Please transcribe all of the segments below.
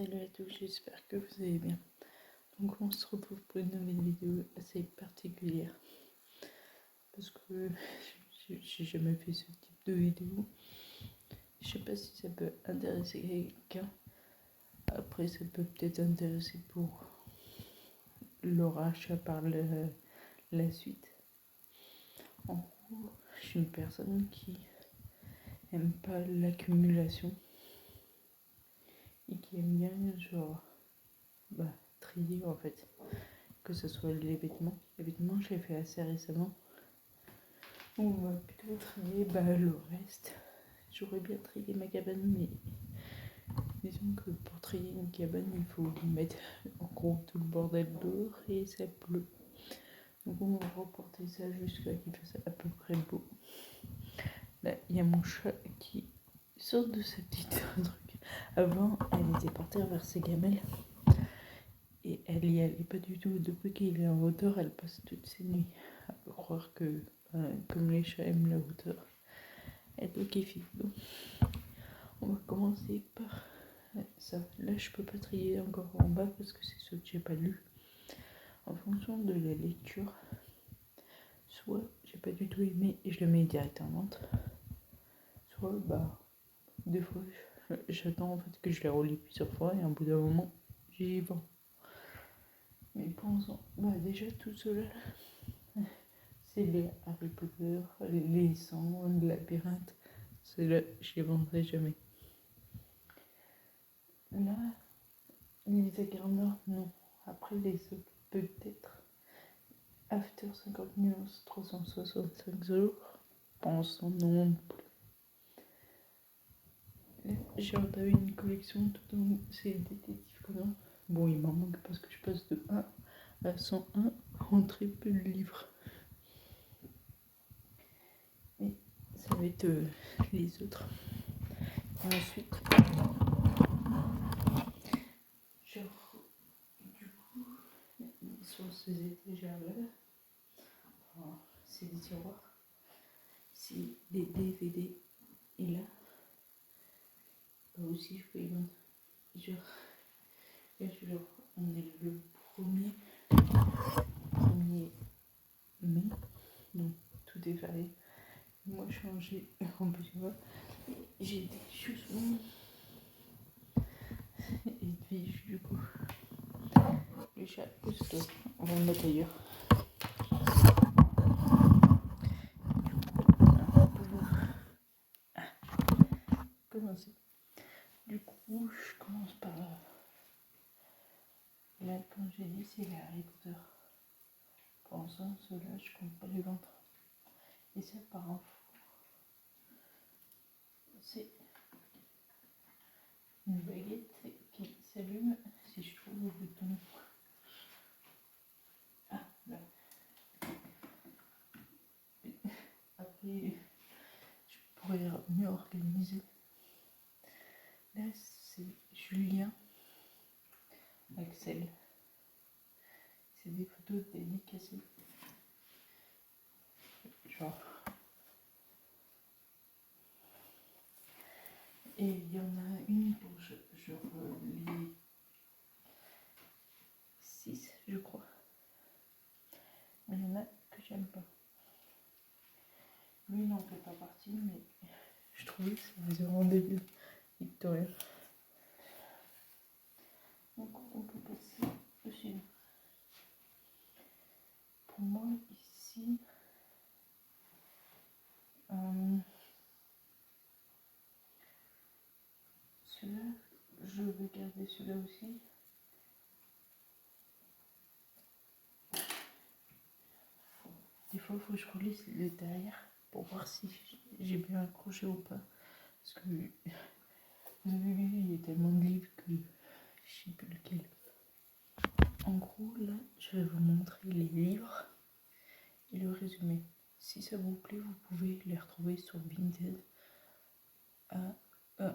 Salut à tous, j'espère que vous allez bien. Donc on se retrouve pour une nouvelle vidéo assez particulière. Parce que j'ai jamais fait ce type de vidéo. Je sais pas si ça peut intéresser quelqu'un. Après ça peut peut-être intéresser pour l'orage par la suite. En gros, je suis une personne qui aime pas l'accumulation. Et qui aime bien genre trier en fait. Que ce soit les vêtements. Les vêtements, je l'ai fait assez récemment. On va plutôt trier le reste. J'aurais bien trié ma cabane, mais disons que pour trier une cabane, il faut mettre en gros tout le bordel dehors et ça pleut. Donc on va reporter ça jusqu'à qu'il fasse à peu près beau. Là, il y a mon chat qui sort de sa petite truc. Avant, elle était par terre vers ses gamelles. Et elle y allait pas du tout. Depuis qu'il est en hauteur, elle passe toutes ses nuits. À croire que, comme les chats aiment la hauteur, elle doit kiffer. Donc, on va commencer par ça. Là, je peux pas trier encore en bas parce que c'est ce que j'ai pas lu. En fonction de la lecture, soit j'ai pas du tout aimé et je le mets direct en vente, soit des fois j'attends en fait que je les relis plusieurs fois et à bout d'un moment j'y vends. Mais pensons, déjà tout cela, c'est les Harry Potter, les 100, le labyrinthe, ceux-là je les vendrai jamais. Là, les Gryffondor, non. Après les autres, peut-être. After 50 nuances, 365 jours, pensons non plus. J'ai entamé une collection tout en c'est détective Conan. Bon, il m'en manque parce que je passe de 1 à 101 en très peu de livres. Mais ça va être les autres. Et ensuite, genre, du coup, sur ces étagères-là, c'est des tiroirs. Si les DVD et là, aussi je peux y vendre. Genre, on est le 1er mai, donc tout est férié. Moi, changé en plus, j'ai des chaussements et des biches du coup. Le chat, pousse-toi, on va le mettre ailleurs. Commencer. Du coup, je commence par là, comme j'ai dit, c'est les Harry Potter. Pour l'instant, ceux-là, je compte pas les vendre. Et ça, par info, c'est une baguette qui s'allume si je trouve le bouton. Ah, là. Après, je pourrais mieux organiser. Là, c'est Julien, Axel. C'est des photos dédicacées. Genre. Et il y en a une pour genre les 6, je crois. Mais il y en a que j'aime pas. Lui, il n'en fait pas partie, mais je trouvais que ça faisait rendez-vous Victoria. Donc, on peut passer au suivant. Pour moi, ici, celui-là, je vais garder celui-là aussi. Des fois, il faut que je relise le derrière pour voir si j'ai bien accroché ou pas. Parce que vous avez vu, il y a tellement de livres que je sais plus lequel. En gros, là, je vais vous montrer les livres et le résumé. Si ça vous plaît, vous pouvez les retrouver sur Vinted à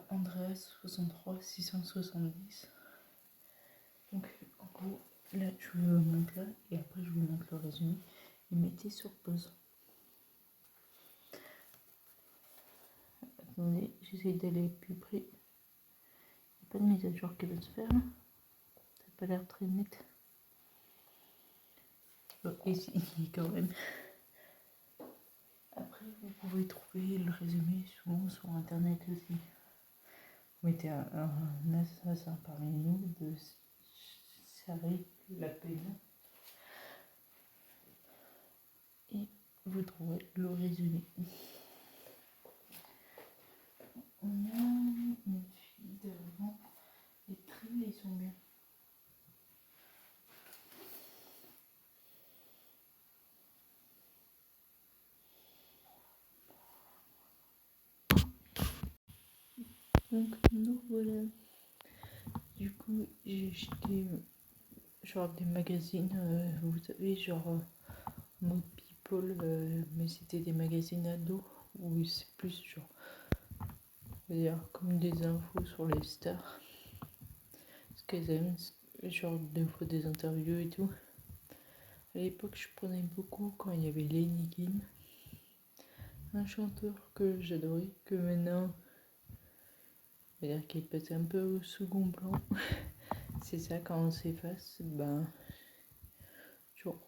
Andreas 63 670. Donc, en gros, là, je vous montre là et après, je vous montre le résumé. Et mettez sur pause. Attendez, j'essaie d'aller plus près. pas de mise à jour qui va se faire. Ça n'a pas l'air très net. Bon, ici, quand même. Après, vous pouvez trouver le résumé souvent sur internet aussi. Vous mettez un assassin parmi nous de Sari la peine. Et vous trouverez le résumé. On a une fille devant. Les trilles, ils sont bien. Donc nous voilà. Du coup j'ai acheté genre des magazines, vous savez, genre Mode People, mais c'était des magazines ados où c'est plus genre, on va dire, comme des infos sur les stars, ce qu'elles aiment, genre des fois des interviews et tout. À l'époque je prenais beaucoup quand il y avait Lenny Kim, un chanteur que j'adorais, que maintenant on va dire qu'il passe un peu au second plan. C'est ça, quand on s'efface, ben genre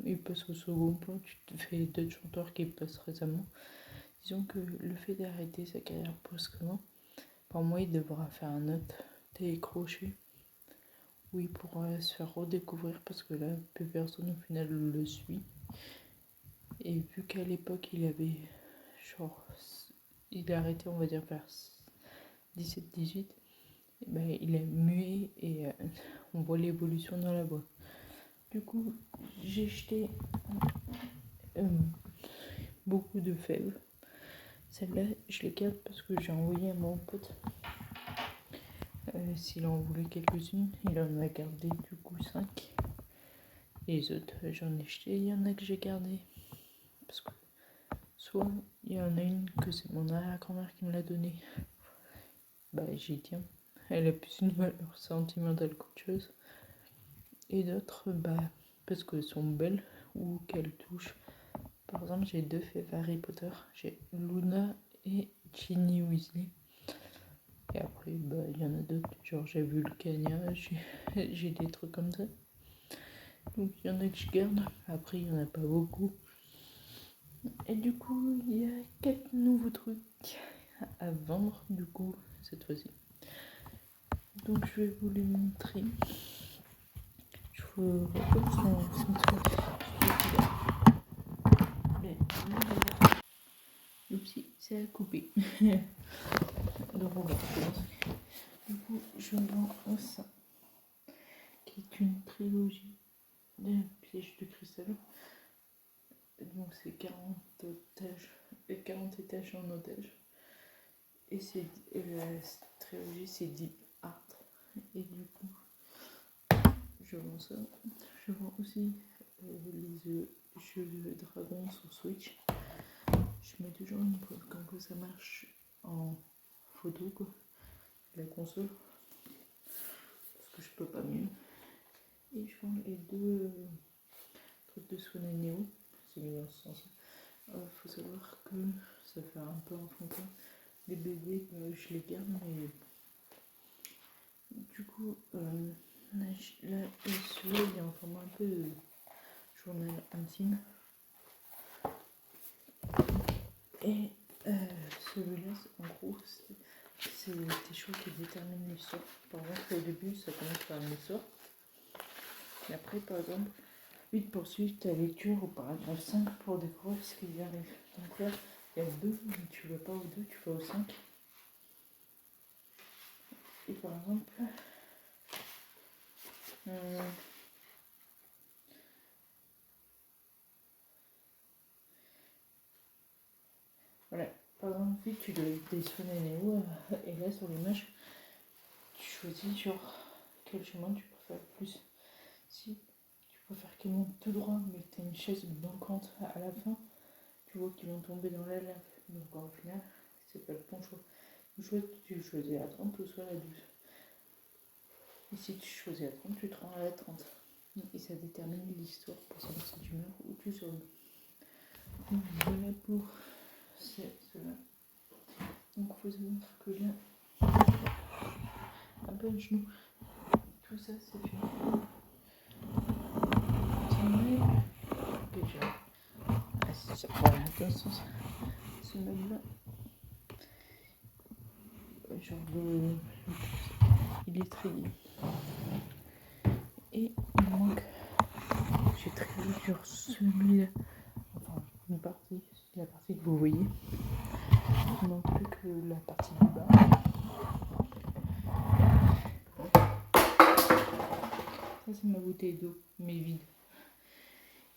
il passe au second plan, tu te fais d'autres chanteurs qui passent récemment. Disons que le fait d'arrêter sa carrière brusquement, pour moi il devra faire un autre télécrochet où il pourra se faire redécouvrir, parce que là plus personne au final le suit. Et vu qu'à l'époque il avait genre, il a arrêté on va dire vers 17-18, ben, il est muet et on voit l'évolution dans la voix. Du coup, j'ai jeté beaucoup de fèves. Celle-là, je les garde parce que j'ai envoyé à mon pote. S'il en voulait quelques-unes, il en a gardé du coup 5. Les autres, j'en ai jeté, il y en a que j'ai gardé. Parce que soit il y en a une que c'est mon arrière-grand-mère qui me l'a donnée. Bah j'y tiens. Elle a plus une valeur sentimentale qu'autre chose. Et d'autres, bah parce qu'elles sont belles ou qu'elles touchent. Par exemple, j'ai 2 fèves Harry Potter. J'ai Luna et Ginny Weasley. Et après, bah, il y en a d'autres. Genre, j'ai Vulcania, j'ai des trucs comme ça. Donc, il y en a que je garde. Après, il n'y en a pas beaucoup. Et du coup, il y a 4 nouveaux trucs à vendre, du coup, cette fois-ci. Donc, je vais vous les montrer. Je vous raconte son truc. Oupsie, c'est à couper. Donc, on va recommencer. Du coup, je vends ça, qui est une trilogie de pièges de cristal. Donc, c'est 40 étages en otage. Et la trilogie, c'est dit Art. Et du coup, je vends ça. Je vends aussi les jeux de dragon sur Switch. Je mets toujours une preuve comme que ça marche en photo, quoi, la console, parce que je peux pas mieux. Et je vends les 2 trucs de Swan et Neo, c'est mis dans ce sens. Faut savoir que ça fait un peu enfantin. Les bébés, je les garde, mais du coup, là, celui-là, il est en format un peu journal intime. Et celui-là, en gros, c'est tes choix qui déterminent l'histoire. Par exemple, au début, ça commence par une histoire. Et après, par exemple, 8 poursuivre ta lecture au paragraphe 5 pour découvrir ce qui y arrive. Donc là, il y a 2, mais tu ne vas pas au 2, tu vas au 5. Et par exemple, voilà, par exemple, vu que tu dois déçonner Néo, et là sur l'image, tu choisis genre quel chemin tu préfères plus. Si tu préfères qu'il monte tout droit, mais que tu as une chaise banquante à la fin, tu vois qu'ils vont tomber dans la lave. Donc au final, c'est pas le bon choix. Soit tu choisis la 30 ou soit la 12. Et si tu choisis la 30, tu te rends à la 30. Et ça détermine l'histoire pour savoir si tu meurs ou tu sauves. Donc voilà pour cela. Donc il faut savoir que là, peu le genou. Tout ça, c'est fini. Ça prend l'attention, ce meuble-là. Genre il est trié. Et il manque. J'ai trié sur celui-là. Enfin, une partie, la partie que vous voyez. Il manque plus que la partie du bas. Ça, c'est ma bouteille d'eau, mais vide.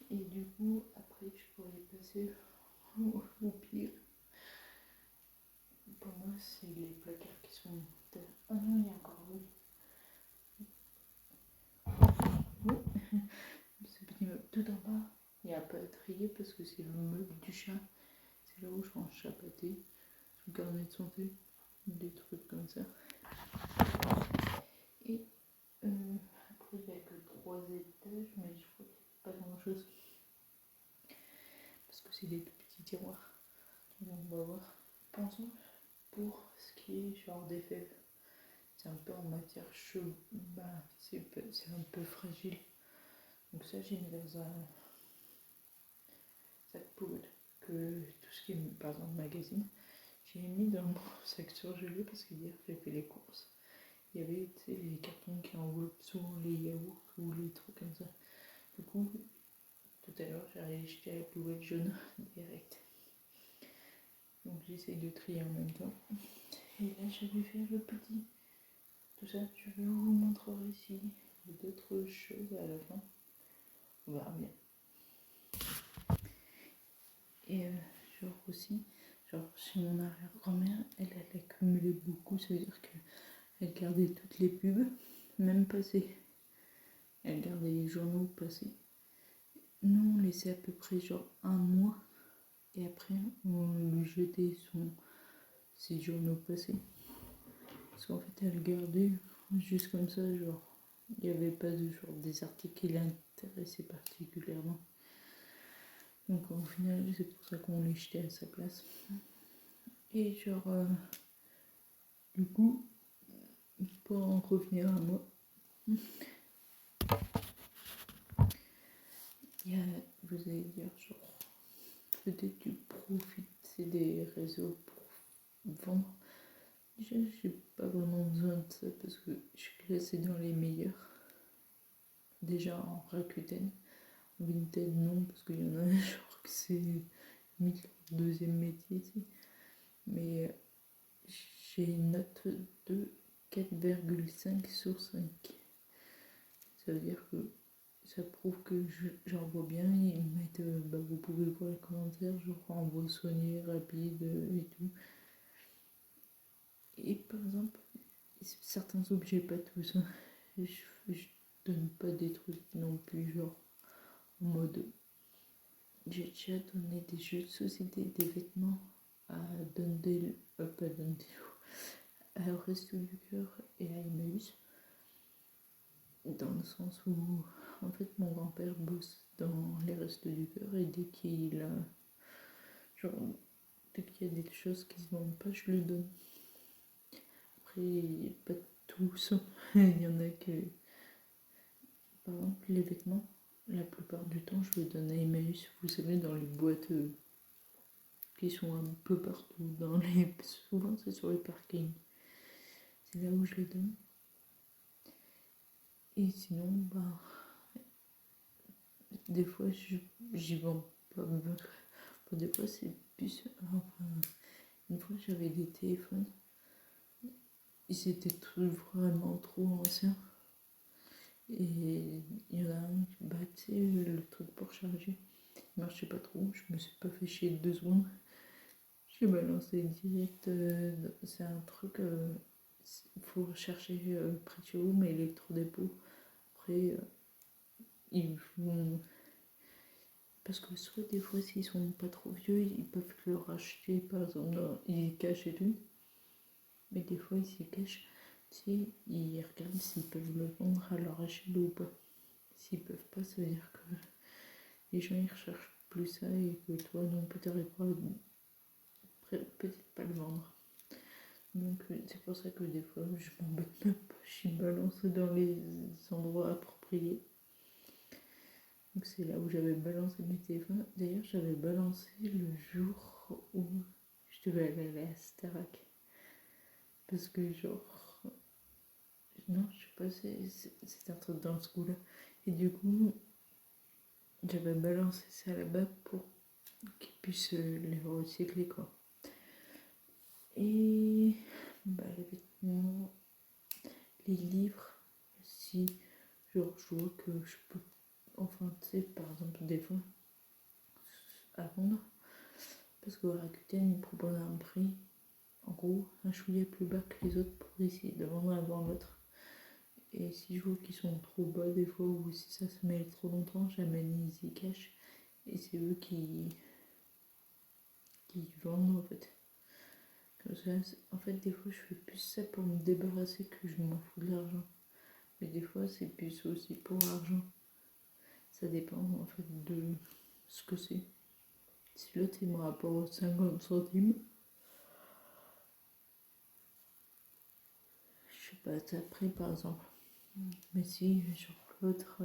Et du coup, après, je pourrais passer au pire. Pour moi, c'est les placards qui sont... Ah non, il y a encore oui. Ce petit meuble tout en bas, il n'y a pas à trier parce que c'est le meuble du chat. C'est là où je range chat pâté, son carnet de santé, des trucs comme ça. Et après, il n'y a que 3 étages, mais je crois qu'il n'y a pas grand chose. Parce que c'est des tout petits tiroirs. Donc on va voir. Pensons pour ce qui est genre des fèves. C'est un peu en matière chaude. Bah, c'est un peu fragile. Donc ça, j'ai mis dans un sac poubelle. Que tout ce qui est, par exemple, magazine, j'ai mis dans mon sac surgelé parce qu'hier, j'ai fait les courses. Il y avait les cartons qui enveloppent souvent les yaourts ou les trucs comme ça. Du coup, tout à l'heure, j'allais jeter à la poubelle jaune direct. Donc j'essaye de trier en même temps. Et là, je vais faire le petit. Tout ça, je vous montrerai s'il y a d'autres choses à la fin. On verra bien. Et genre aussi, genre chez mon arrière-grand-mère, elle accumulé beaucoup. Ça veut dire qu'elle gardait toutes les pubs, même passées. Elle gardait les journaux passés. Nous, on laissait à peu près genre un mois. Et après, on lui jetait ses journaux passés. Parce qu'en fait, elle gardait juste comme ça, genre, il n'y avait pas de genre des articles qui l'intéressaient particulièrement. Donc au final, c'est pour ça qu'on les jetait à sa place. Et genre, du coup, pour en revenir à moi, vous allez dire, genre, peut-être tu profites des réseaux pour vendre. Déjà, j'ai pas vraiment besoin de ça parce que je suis classée dans les meilleurs. Déjà en Rakuten. En Vinted, non, parce qu'il y en a genre que c'est limite leur deuxième métier ici. Mais j'ai une note de 4,5 sur 5. Ça veut dire que ça prouve que j'en vois bien. Ils me mettent, vous pouvez voir les commentaires, genre renvoi soigné, rapide et tout. Et par exemple, certains objets, pas tous, hein, je donne pas des trucs non plus, genre en mode. J'ai déjà donné des jeux de société, des vêtements à Dundee, pas Dundee, à Resto du Cœur et à Emmaüs. Dans le sens où, en fait, mon grand-père bosse dans les Restos du Cœur et dès qu'il a, genre, dès qu'il y a des choses qui se vendent pas, je le donne. Après, pas tous, il y en a que, par exemple, les vêtements, la plupart du temps, je les donne à Emmaüs, vous savez, dans les boîtes qui sont un peu partout, souvent c'est sur les parkings. C'est là où je les donne. Et sinon, des fois, j'y vends pas. Des fois, c'est plus. Enfin, une fois, j'avais des téléphones. Ils étaient vraiment trop anciens. Et il y en a un qui battait le truc pour charger. Il marchait pas trop. Je me suis pas fait chier 2 secondes. J'ai balancé direct. C'est un truc. Il faut chercher près de chez vous, mais électrodépôt. Après, ils vont. Parce que soit des fois, s'ils sont pas trop vieux, ils peuvent le racheter, par exemple, ils cachent et tout. Mais des fois, ils s'y cachent. Tu sais, ils regardent s'ils peuvent le vendre à leur échelle ou pas. S'ils peuvent pas, ça veut dire que les gens, ils recherchent plus ça et que toi, non, peut-être pas le vendre. Donc c'est pour ça que des fois je m'embête même pas, je suis balancée dans les endroits appropriés. Donc c'est là où j'avais balancé mes téléphones. D'ailleurs j'avais balancé le jour où je devais aller à la Starac. Parce que genre... Non, je sais pas, c'est un truc dans ce goût-là. Et du coup, j'avais balancé ça là-bas pour qu'ils puissent les recycler, quoi. Et bah, les vêtements, les livres, si genre je vois que je peux, enfin tu sais, par exemple des fois, à vendre, parce que Rakuten il propose un prix, en gros, un chouïa plus bas que les autres pour essayer de vendre avant l'autre. Et si je vois qu'ils sont trop bas des fois, ou si ça se met trop longtemps, j'amène Easy Cash. Et c'est eux qui vendent en fait. Comme ça, en fait, des fois, je fais plus ça pour me débarrasser que je m'en fous de l'argent. Mais des fois, c'est plus aussi pour l'argent. Ça dépend en fait de ce que c'est. Si l'autre il me rapporte 50 centimes, je sais pas, t'as pris par exemple. Mais si, genre l'autre,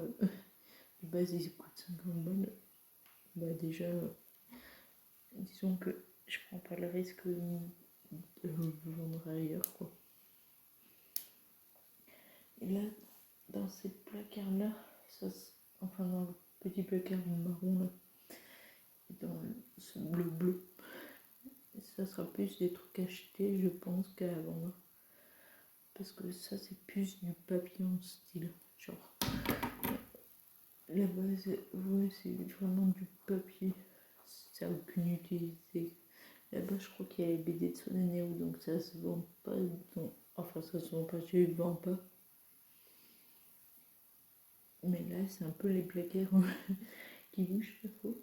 de base il coûte 50 balles, bah déjà, disons que je prends pas le risque de le vendre ailleurs, quoi. Et là, dans ces placards-là, enfin dans le petit placard marron là, et dans ce bleu, ça sera plus des trucs achetés, je pense, qu'à vendre. Parce que ça, c'est plus du papier en style. Genre, là-bas, c'est vraiment du papier. Ça n'a aucune utilité. Là-bas, je crois qu'il y a les BD de Solaneo, donc ça se vend pas. Donc, enfin, ça se vend pas, je ne vends pas. Mais là, c'est un peu les placards qui bougent pas trop.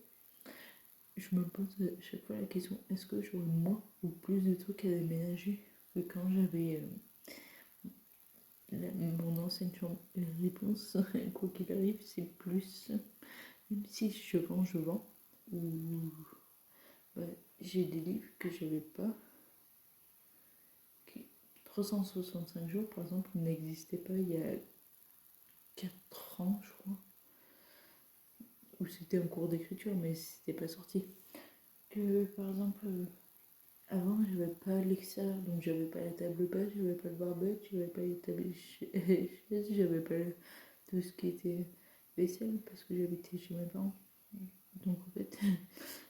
Je me pose à chaque fois la question, est-ce que j'aurais moins ou plus de trucs à déménager que quand j'avais mon ancienne chambre? La réponse, quoi qu'il arrive, c'est plus. Même si je vends. Ou j'ai des livres que j'avais pas. 365 jours, par exemple, n'existait pas il y a 4 ans, je crois. Ou c'était en cours d'écriture, mais c'était pas sorti. Que par exemple, avant, j'avais pas l'extérieur, donc j'avais pas la table basse, j'avais pas le barbecue, j'avais pas les tables chaises, j'avais pas tout ce qui était vaisselle parce que j'habitais chez mes parents. Donc en fait,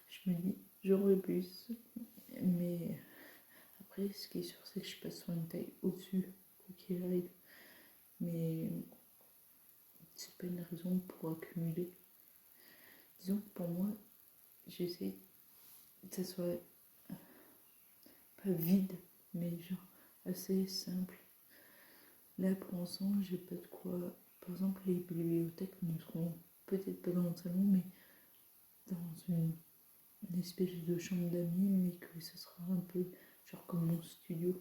je me dis, j'aurais plus. Mais après, ce qui est sûr, c'est que je passe sur une taille au-dessus, quoi qu'il arrive. Mais c'est pas une raison pour accumuler. Disons que pour moi, j'essaie que ça soit pas vide, mais genre assez simple. Là, pour l'instant, j'ai pas de quoi. Par exemple, les bibliothèques ne seront peut-être pas dans le salon, mais dans une espèce de chambre d'amis, mais que ça sera un peu genre comme mon studio.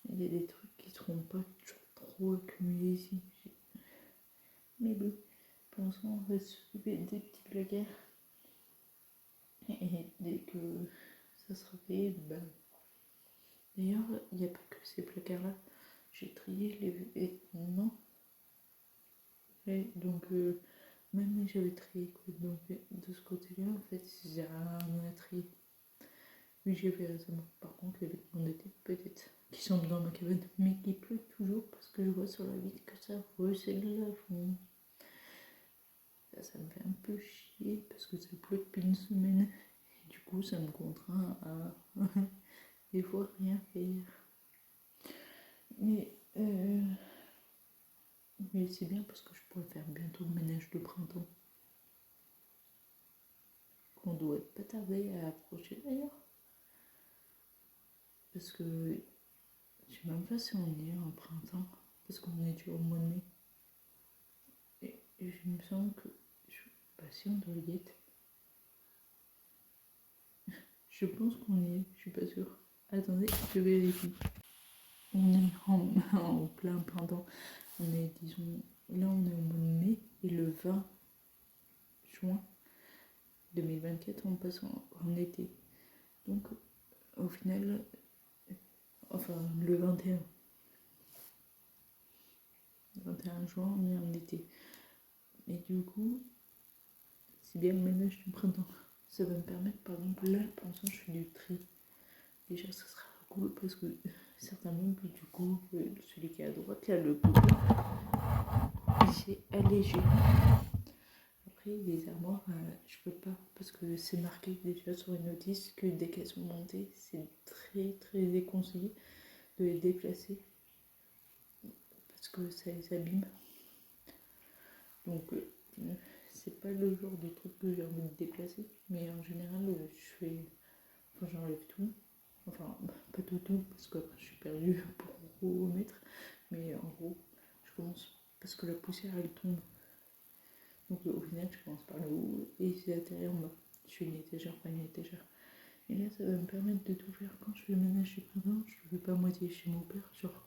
Il y a des trucs qui seront pas trop accumulés ici. Mais bon, pour l'instant, on va s'occuper des petits placards. Et dès que ça sera fait, ben... D'ailleurs, il n'y a pas que ces placards-là. J'ai trié les vêtements. Et donc, même si j'avais trié quoi, donc, de ce côté-là, en fait, j'ai rien à trier. Oui, j'ai fait récemment. Par contre, les vêtements d'été, peut-être, qui sont dans ma cabane, mais qui pleut toujours parce que je vois sur la vitre que ça recèle à fond. Ça me fait un peu chier parce que ça pleut depuis une semaine. Et du coup, ça me contraint à des fois rien faire. Mais, mais c'est bien parce que je pourrais faire bientôt le ménage de printemps. Qu'on doit pas tarder à approcher d'ailleurs. Parce que je sais même pas si on est en printemps. Parce qu'on est déjà au mois de mai. Et il me semble que je sais pas si on doit y être. Je pense qu'on y est, je suis pas sûre. Attendez, je vérifie. On est en plein printemps. On est, disons, là on est au mois de mai et le 20 juin 2024 on passe en été. Donc au final, enfin le 21. Le 21 juin, on est en été. Et du coup, c'est bien le ménage du printemps. Ça va me permettre, par exemple, là, pour l'instant, je fais du tri. Déjà, ça sera cool parce que certains meubles, du coup, celui qui est à droite, là, le bouton, il s'est allégé. Après, les armoires, je peux pas parce que c'est marqué déjà sur une notice que dès qu'elles sont montées, c'est très très déconseillé de les déplacer parce que ça les abîme. Donc, c'est pas le genre de truc que j'ai envie de déplacer, mais en général, je fais. Enfin, j'enlève tout. Enfin, pas tout, parce qu'après je suis perdue pour remettre. Mais en gros, je commence parce que la poussière elle tombe. Donc au final, je commence par le haut et c'est atterri en bas. Je fais une étagère par une étagère. Et là, ça va me permettre de tout faire. Quand je fais le ménage chez printemps, je ne fais pas moitié chez mon père. Genre,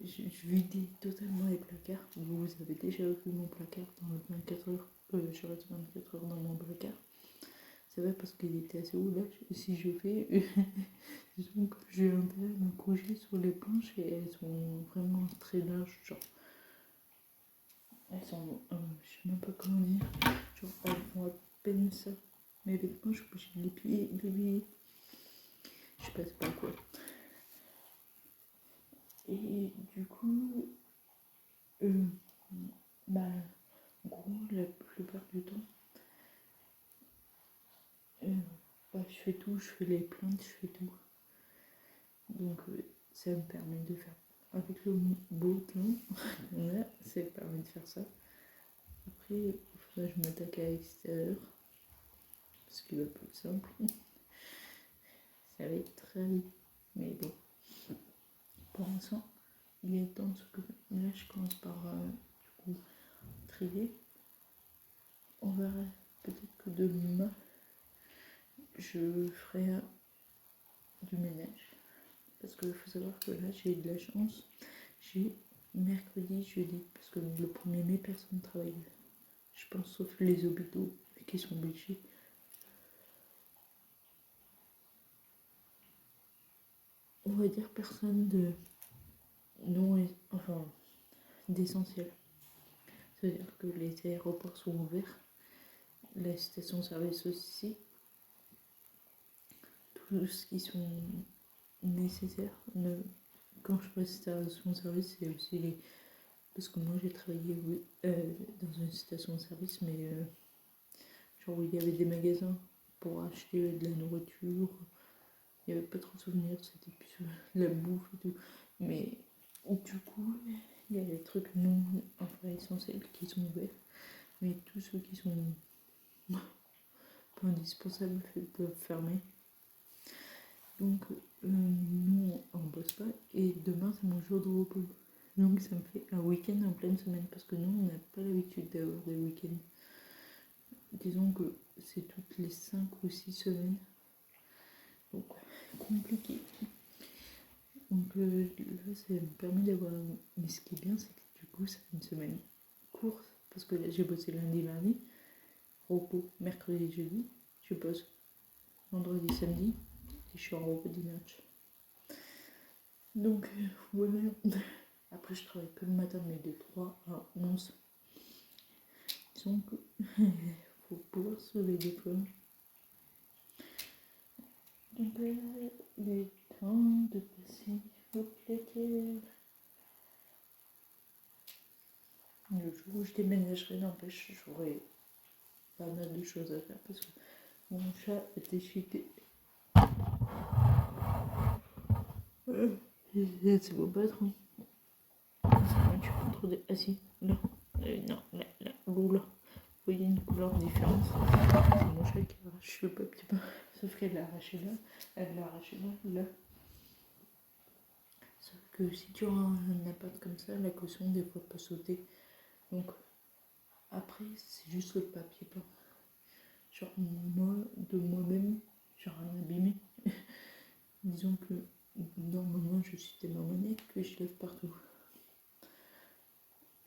je vidais totalement les placards. Vous avez déjà vu mon placard dans le 24 heures. Je reste 24 heures dans mon placard. Ça va parce qu'il était assez haut là. Si je fais, disons que j'ai intérêt à me coucher sur les planches et elles sont vraiment très larges. Genre, elles sont, je sais même pas comment dire. Genre, elles font à peine ça. Mais avec moi, je peux bouger les pieds, je passe pas quoi. Et du coup, bah, en gros, la plupart du temps, bah, je fais tout, je fais les plaintes, je fais tout. Donc, ça me permet de faire. Avec le beau temps qu'on a, ça me permet de faire ça. Après, il faudrait que je m'attaque à l'extérieur, ce qui va pas être simple. Ça va être très vite. Mais bon, pour l'instant, il est temps que là, je commence par du coup trier. On verra peut-être que demain, je ferai du ménage. Parce qu'il faut savoir que là, j'ai de la chance. J'ai mercredi, jeudi, parce que le 1er mai, personne ne travaille. Je pense sauf les hôpitaux qui sont obligés. On va dire personne de non, enfin d'essentiel. C'est-à-dire que les aéroports sont ouverts, les stations-service aussi, tout ce qui sont nécessaires. Quand je passe station-service, c'est aussi les. Parce que moi j'ai travaillé dans une station-service, mais genre où il y avait des magasins pour acheter de la nourriture. Il n'y avait pas trop de souvenirs, c'était plus la bouffe et tout. Mais du coup, il y a les trucs non enfin, essentiels qui sont ouverts. Mais tous ceux qui sont pas indispensables peuvent fermer. Donc, nous, on bosse pas. Et demain, c'est mon jour de repos. Donc, ça me fait un week-end en pleine semaine. Parce que nous, on n'a pas l'habitude d'avoir des week-ends. Disons que c'est toutes les 5 ou 6 semaines. Donc, compliqué. Donc là, ça me permet d'avoir. Mais ce qui est bien, c'est que du coup, c'est une semaine courte. Parce que là, j'ai bossé lundi, mardi. Repos mercredi, jeudi. Je bosse vendredi, samedi. Et je suis en repos dimanche. Donc, voilà. Après, je travaille que le matin, mais de 3 à 11. Disons que faut pouvoir se lever des fois. Donc, il est temps de passer au plaisir. Le jour où je déménagerai, n'empêche, j'aurai pas mal de choses à faire parce que mon chat est déchiqueté. C'est beau patron. Tu peux trop de. Ah si, là. Non, là, là. Vous voyez une couleur différente. C'est mon chat qui arrache le papier peint. Sauf qu'elle l'a arraché là. Elle l'a arraché là. Sauf que si tu as un appart comme ça, la caution des fois peut sauter. Donc après, c'est juste le papier peint. Genre moi, de moi-même, j'ai rien abîmé. Disons que normalement je suis tellement maniaque que je lève partout.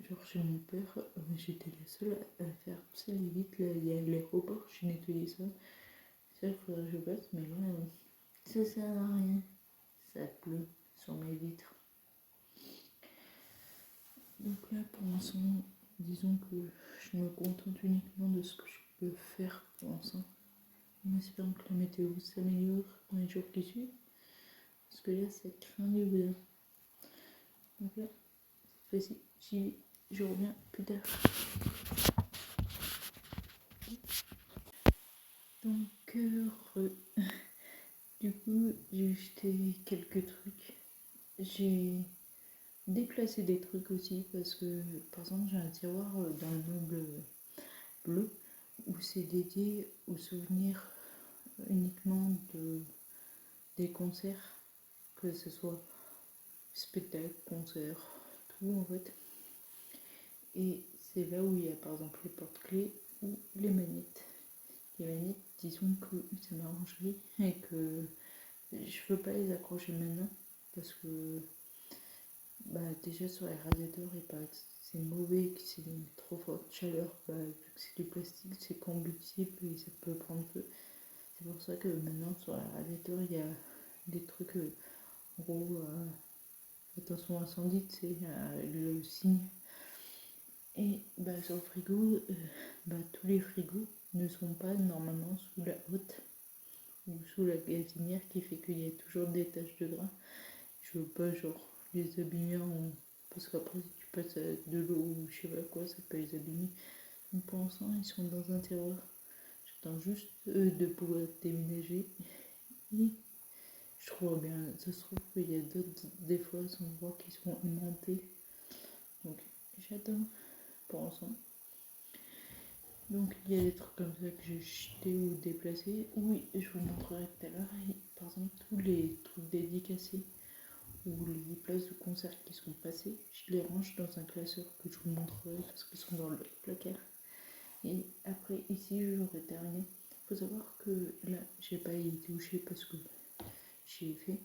Genre chez mon père, j'étais la seule à faire ça les vitres, là il y a l'aéroport, j'ai nettoyé ça. Ça il faudrait que je fasse, mais là, ça sert à rien. ça pleut sur mes vitres. Donc là, pour l'instant, disons que je me contente uniquement de ce que je peux faire pour l'instant. En espérant que la météo s'améliore dans les jours qui suivent. Parce que là, ça craint du boudin. Donc là, cette fois-ci, j'y vais. Je reviens plus tard. Donc, du coup, j'ai jeté quelques trucs. J'ai déplacé des trucs aussi parce que, par exemple, j'ai un tiroir dans le meuble bleu où c'est dédié aux souvenirs uniquement des concerts, que ce soit spectacle, concert, tout en fait. Et c'est là où il y a par exemple les porte-clés ou les manettes. Les manettes, disons que ça m'arrangerait et que je veux pas les accrocher maintenant parce que déjà sur les radiateurs il paraît que c'est mauvais, que c'est une trop forte chaleur, vu que c'est du plastique, c'est combustible et ça peut prendre feu. C'est pour ça que maintenant sur les radiateurs il y a des trucs en gros attention incendie, c'est le signe. Et sur le frigo, tous les frigos ne sont pas normalement sous la hotte ou sous la gazinière qui fait qu'il y a toujours des taches de gras. Je veux pas genre les abîmer parce qu'après si tu passes de l'eau ou je sais pas quoi, ça peut les abîmer. Donc pour l'instant ils sont dans un tiroir. J'attends juste de pouvoir déménager et je trouve bien, ça se trouve qu'il y a d'autres des fois endroits qui sont aimantés. Donc j'attends pour l'instant. Donc il y a des trucs comme ça que j'ai jeté ou déplacé. Oui, je vous montrerai tout à l'heure. Par exemple, tous les trucs dédicacés ou les places de concert qui sont passées, je les range dans un classeur que je vous montrerai parce qu'ils sont dans le placard. Et après, ici, j'aurai terminé. Il faut savoir que là, j'ai pas y touché parce que j'ai fait,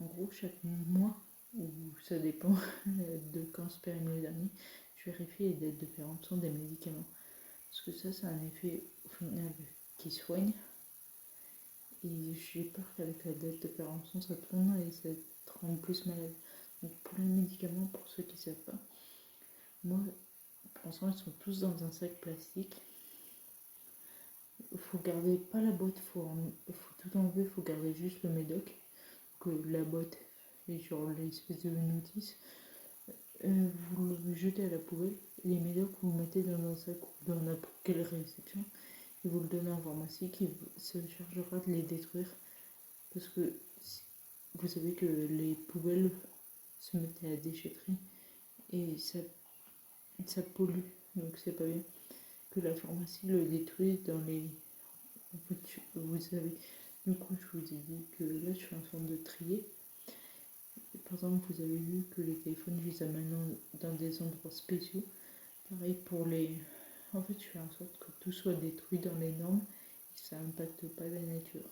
en gros, chaque mois, ou ça dépend de quand se périme le dernier, je vérifie les dates de péremption des médicaments. Parce que ça, c'est un effet au final qui soigne. Et j'ai peur qu'avec la date de péremption, ça tourne et ça te rend plus malade. Donc pour les médicaments, pour ceux qui ne savent pas, moi, pour l'instant, ils sont tous dans un sac plastique. Il faut garder pas la boîte, faut tout enlever, il faut garder juste le médoc. Que la boîte et genre l'espèce de notice, vous le jetez à la poubelle. Les médocs, vous le mettez dans un sac ou dans n'importe quelle réception. Et vous le donnez en pharmacie qui se chargera de les détruire. Parce que vous savez que les poubelles se mettent à la déchetterie et ça pollue. Donc c'est pas bien que la pharmacie le détruise dans les... Vous savez, du coup je vous ai dit que là je fais un forme de trier. Par exemple, vous avez vu que les téléphones, je les amène dans des endroits spéciaux. Pareil pour les... En fait, je fais en sorte que tout soit détruit dans les normes et que ça n'impacte pas la nature.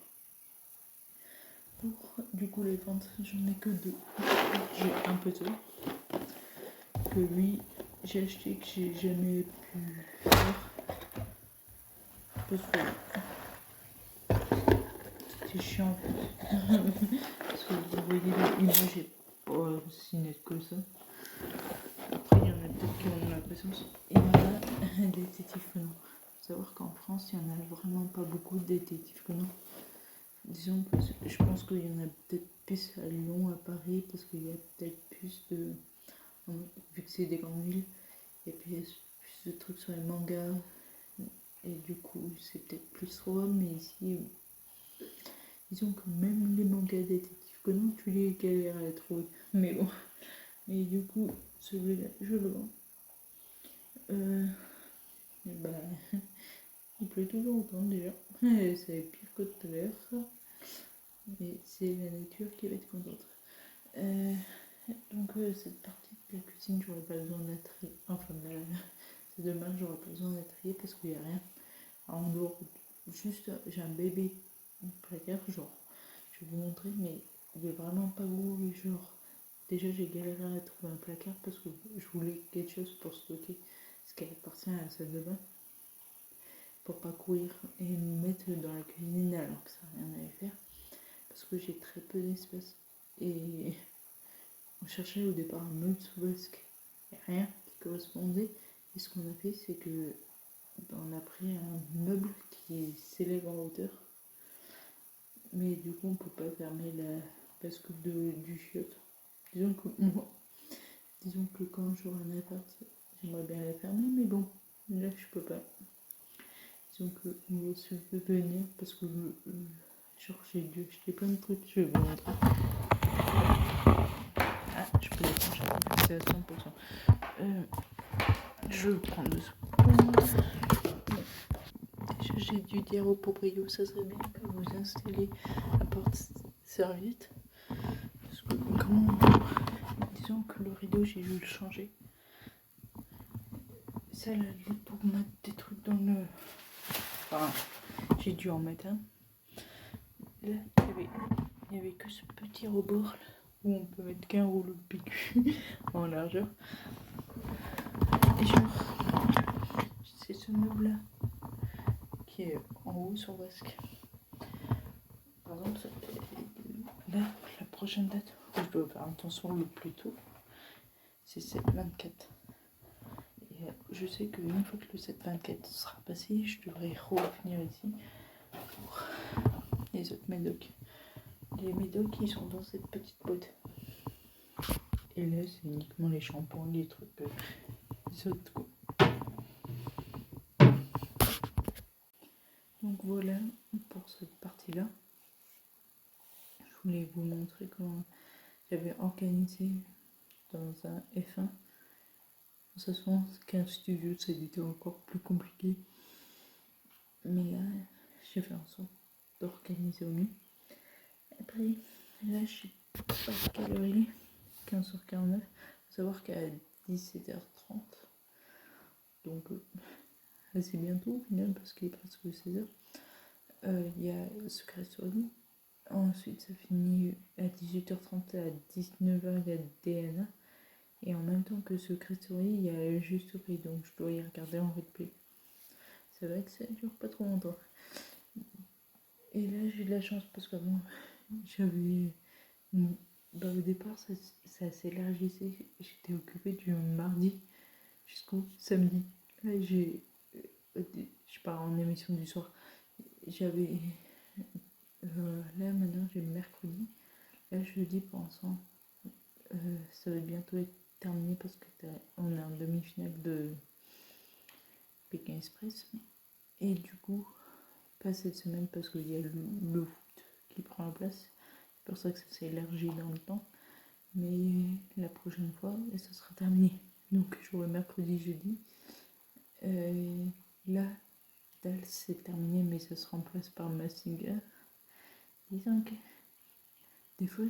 Pour du coup les ventes, j'en ai que 2. J'ai un peu seul. Que lui, j'ai acheté que j'ai jamais pu faire. Parce que c'est chiant. Parce que vous voyez l'image est pas si nette que ça. Après, il y en a peut-être qui ont l'impression. Et voilà, détective Conan. Faut savoir qu'en France, il n'y en a vraiment pas beaucoup de détectives Conan. Disons que je pense qu'il y en a peut-être plus à Lyon, à Paris, parce qu'il y a peut-être plus de... Vu que c'est des grandes villes, il y a plus de trucs sur les mangas. Et du coup, c'est peut-être plus roi, mais ici... Disons que même les mangas détectives Conan, tu les galères à les trouver. Mais bon... Et du coup, celui-là, je le vends. Il pleut toujours autant déjà. C'est pire que tout à l'heure. Mais c'est la nature qui va être contente. Donc cette partie de la cuisine, j'aurais pas besoin d'être... Enfin, c'est dommage, j'aurais pas besoin d'être triée parce qu'il n'y a rien. En dehors, juste, j'ai un bébé placard, genre, je vais vous montrer, mais il est vraiment pas gros. Genre, déjà j'ai galéré à trouver un placard parce que je voulais quelque chose pour stocker ce qui appartient à la salle de bain. Pour pas courir et me mettre dans la cuisine alors que ça n'a rien à y faire. Parce que j'ai très peu d'espace. Et on cherchait au départ un meuble sous vasque. Il n'y a rien qui correspondait. Et ce qu'on a fait, c'est que on a pris un meuble qui s'élève en hauteur. Mais du coup, on ne peut pas fermer la bascule du chiotte. Disons que quand j'aurai un appart, j'aimerais bien la fermer, mais bon, là je peux pas. Disons qu'on va se venir parce que genre j'ai dû acheter plein de trucs, je vais vous montrer. Ah, je peux les changer, c'est à 100%. Je vais prendre 2 secondes. Déjà, j'ai dû dire au proprio, ça serait bien que vous installiez la porte-serviette. Parce que disons que le rideau, j'ai dû le changer. Ça, là, pour mettre des trucs dans le... Enfin, j'ai dû en mettre un. Là, il n'y avait que ce petit rebord là, où on peut mettre qu'un rouleau de PQ en largeur. Et genre, c'est ce meuble là qui est en haut sur vasque. Par exemple, là, la prochaine date où je dois faire attention le plus tôt, c'est 7-24. Et je sais qu'une fois que le 7-24 sera passé, je devrais revenir ici pour les autres médocs. Les médocs, ils sont dans cette petite boîte. Et là, c'est uniquement les shampoings, les trucs, les autres quoi. Donc voilà pour cette partie-là. Je voulais vous montrer comment j'avais organisé dans un F1. De toute façon, qu'un studio, c'était encore plus compliqué. Mais là, j'ai fait en sorte d'organiser au mieux. Après, là, je sais pas quelle heure il est. 15h49. Faut savoir qu'à 17h30, donc assez bientôt au final, parce qu'il est presque 16h, il y a Secret Story. Ensuite, ça finit à 18h30, à 19h, il y a DNA. Et en même temps que Secret Story, il y a Juste Prix, donc je dois y regarder en replay. C'est vrai que ça dure pas trop longtemps. Et là, j'ai de la chance parce qu'avant, j'avais. Au départ, ça s'élargissait. J'étais occupée du mardi jusqu'au samedi. Là, je pars en émission du soir. J'avais. Là, maintenant, j'ai le mercredi. Là, jeudi, pour l'instant, ça va bientôt être terminé parce qu'on est en demi-finale de Pékin Express. Et du coup, pas cette semaine parce qu'il y a le foot qui prend la place. C'est pour ça que ça s'est élargi dans le temps. Mais la prochaine fois, ça sera terminé. Donc j'aurai mercredi, jeudi. Là, Dals c'est terminé, mais ça se remplace par Massinger. Disons que des fois,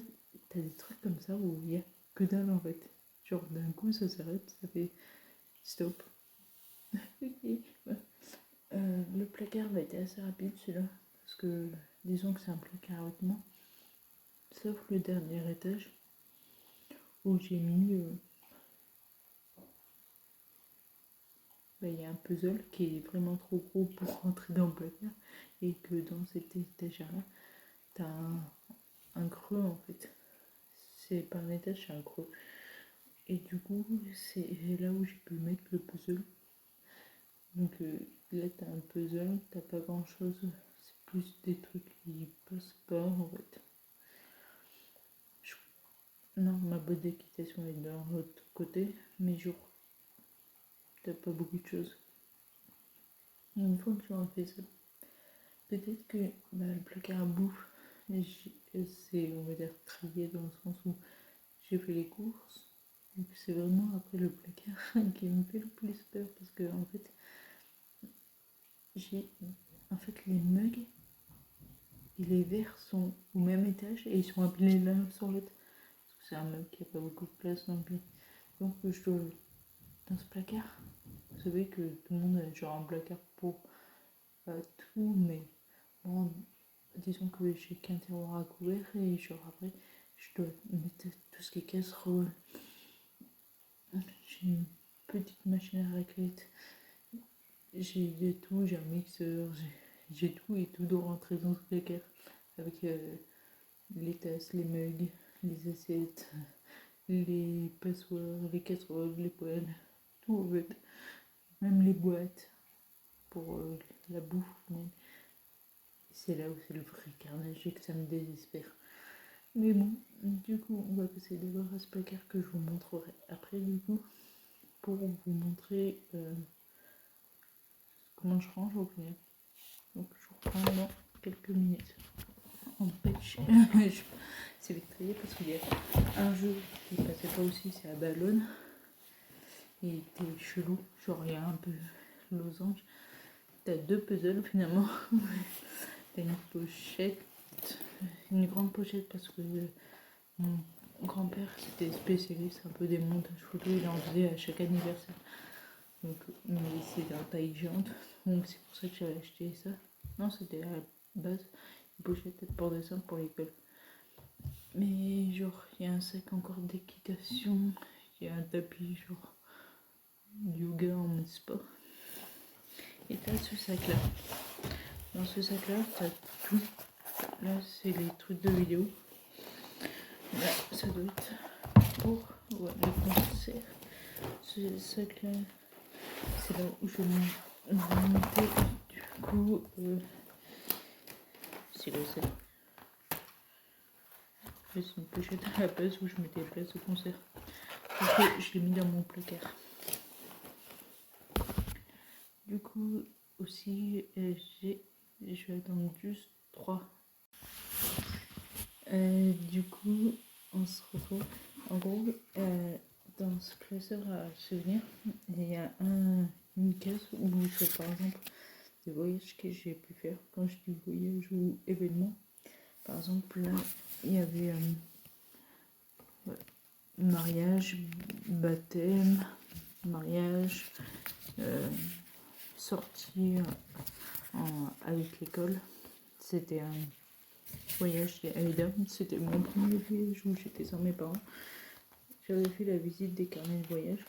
t'as des trucs comme ça où il n'y a que dalle en fait. Genre d'un coup, ça s'arrête, ça fait stop. Le placard va être assez rapide celui-là. Parce que disons que c'est un placard avec moi. Sauf le dernier étage où j'ai mis... il y a un puzzle qui est vraiment trop gros pour rentrer dans le placard. Et que dans cet étagère-là, t'as un creux en fait. C'est pas un étage, c'est un creux. Et du coup, c'est là où j'ai pu mettre le puzzle. Donc là, t'as un puzzle, t'as pas grand chose. C'est plus des trucs qui passent pas en fait. Non, ma boîte d'équitation est de l'autre côté, mais genre, t'as pas beaucoup de choses. Et une fois que j'aurai fait ça, peut-être que le placard à bouffe, c'est, on va dire, trié dans le sens où j'ai fait les courses. Donc c'est vraiment après le placard qui me fait le plus peur parce que en fait, les mugs et les verres sont au même étage et ils sont appelés l'un sur l'autre. Parce que c'est un mug qui n'a pas beaucoup de place non plus. Donc je dois, dans ce placard, vous savez que tout le monde a genre un placard pour tout, mais bon, disons que j'ai qu'un tiroir à couvert et genre après, je dois mettre tout ce qui est casserole. J'ai une petite machine à raclette. J'ai de tout, j'ai un mixeur, j'ai tout et tout doit rentrer dans ce placard. Avec les tasses, les mugs, les assiettes, les passoires, les casseroles, les poêles, tout en fait. Même les boîtes pour la bouffe. Mais c'est là où c'est le vrai carnage et que ça me désespère. Mais bon, du coup, on va passer d'abord à ce placard que je vous montrerai après, du coup, pour vous montrer comment je range au final. Donc, je vous reprends dans quelques minutes. En fait, c'est vite trié parce qu'il y a un jeu qui passait pas aussi, c'est à Ballone. Il était chelou, genre il y a un peu losange. T'as 2 puzzles finalement. T'as une pochette, une grande pochette parce que mon grand-père c'était spécialiste un peu des montages photos, il en faisait à chaque anniversaire. Donc, mais c'est d'un taille géante, donc c'est pour ça que j'avais acheté ça. Non, c'était à la base une pochette pour dessin pour l'école. Mais genre, il y a un sac encore d'équitation, il y a un tapis genre yoga en mode sport. Et t'as ce sac là. Dans ce sac là, t'as tout. Là, c'est les trucs de vidéo. Là, ça doit être pour les concerts. Ce sac là, c'est là où je vais monter. Du coup, c'est le sac. C'est une pochette à la place où je mettais les places au concert. Donc, je l'ai mis dans mon placard. Du coup, aussi, je vais attendre juste 3. Du coup, on se retrouve. En gros, dans ce classeur à souvenirs, il y a une case où je fais par exemple des voyages que j'ai pu faire. Quand je dis voyage ou événement, par exemple, là, il y avait mariage, baptême, mariage, sortie avec l'école. C'était un voyage chez Aïda. C'était mon premier voyage où j'étais sans mes parents. J'avais fait la visite des carnets de voyage.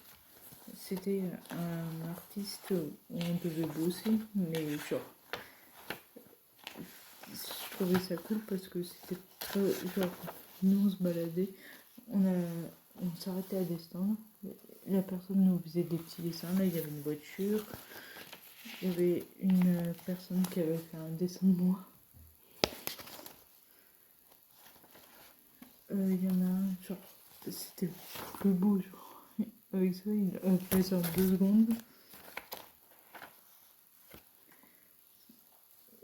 C'était un artiste où on devait bosser, mais genre, je trouvais ça cool parce que c'était très, genre, nous on se baladait, on s'arrêtait à des stands, la personne nous faisait des petits dessins, là il y avait une voiture, il y avait une personne qui avait fait un dessin de moi. Il y en a un, genre, c'était plus beau, genre, avec ça il a fait ça en 2 secondes.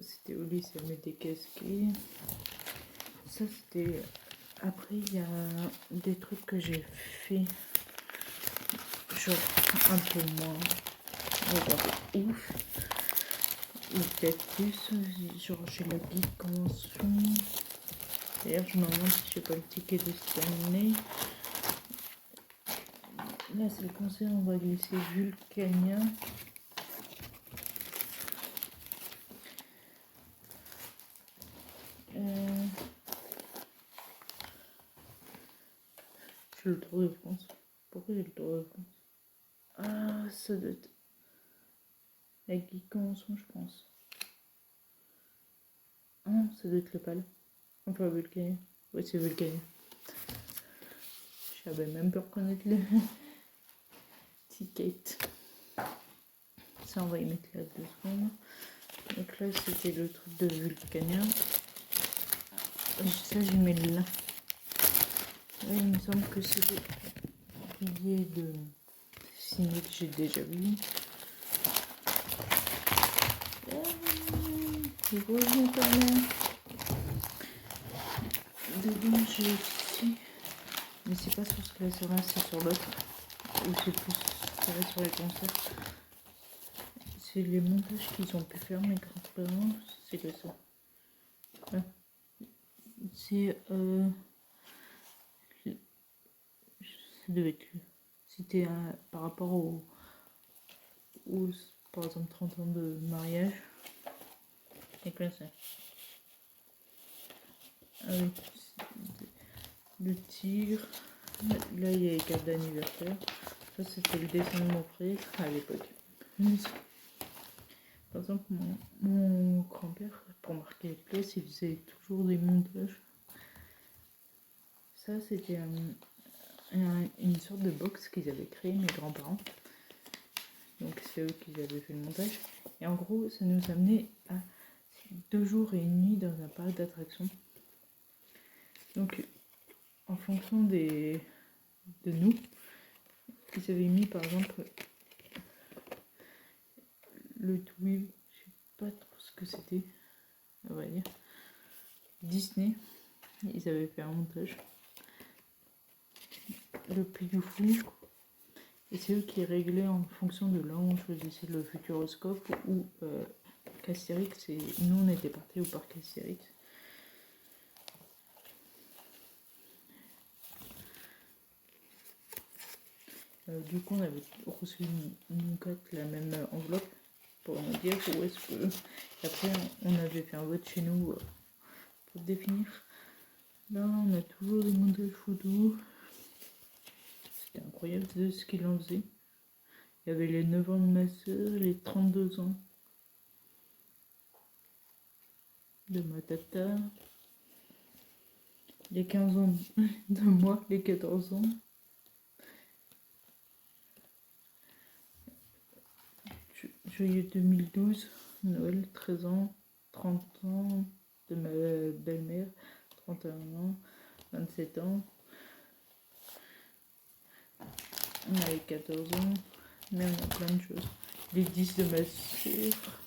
C'était au lycée, mais des casquets. Ça, c'était. Après, il y a des trucs que j'ai fait, genre un peu moins, ouf, ou peut-être plus. Genre, j'ai la guide convention. D'ailleurs, je me demande si j'ai pas le ticket de cette année. Là, c'est le concert, on va glisser Vulcania. J'ai le Tour de France. Pourquoi j'ai le Tour de France? Ah, ça doit être la guide convention, je pense. Ah non, ça doit être le PAL. Enfin, Vulcania. Ouais, c'est Vulcania. Je savais même pas reconnaître le ticket. Ça, on va y mettre là 2 secondes. Donc là, c'était le truc de Vulcania. Ça, j'y mets là. Là, il me semble que c'est des billets de ciné que j'ai déjà vu. Les gros internet. Dedans, j'ai aussi. Mais c'est pas sur ce classeur-là, c'est sur l'autre. Ou c'est plus sur les concerts. C'est les montages qu'ils ont pu faire, mes grands-parents. C'est que ça. Ouais. C'est. Ça devait être. C'était par rapport au. Par exemple, 30 ans de mariage. Et comme ça. Avec le tigre. Là, il y a les cartes d'anniversaire. Ça, c'était le dessin de mon frère à l'époque. Par exemple, mon grand-père, pour marquer les places, il faisait toujours des montages. ça c'était une sorte de box qu'ils avaient créé mes grands-parents. Donc c'est eux qui avaient fait le montage. Et en gros, ça nous amenait à 2 jours et une nuit dans un parc d'attractions. Donc en fonction de nous, ils avaient mis par exemple le Twill, je sais pas trop ce que c'était, on va dire. Disney, ils avaient fait un montage. Le Puy du Fou. Et c'est eux qui réglaient en fonction de là où on choisissait le Futuroscope ou Astérix. Et nous, on était partis au parc Astérix. Du coup, on avait reçu nous quatre la même enveloppe pour nous dire où est-ce que... Et après, on avait fait un vote chez nous pour définir. Là, on a toujours des montages photos. C'était incroyable de ce qu'il en faisait. Il y avait les 9 ans de ma soeur, les 32 ans de ma tata, les 15 ans de moi, les 14 ans. Juillet 2012, Noël, 13 ans, 30 ans de ma belle-mère, 31 ans, 27 ans. On avait 14 ans, mais on a plein de choses. Les 10 de ma soeur.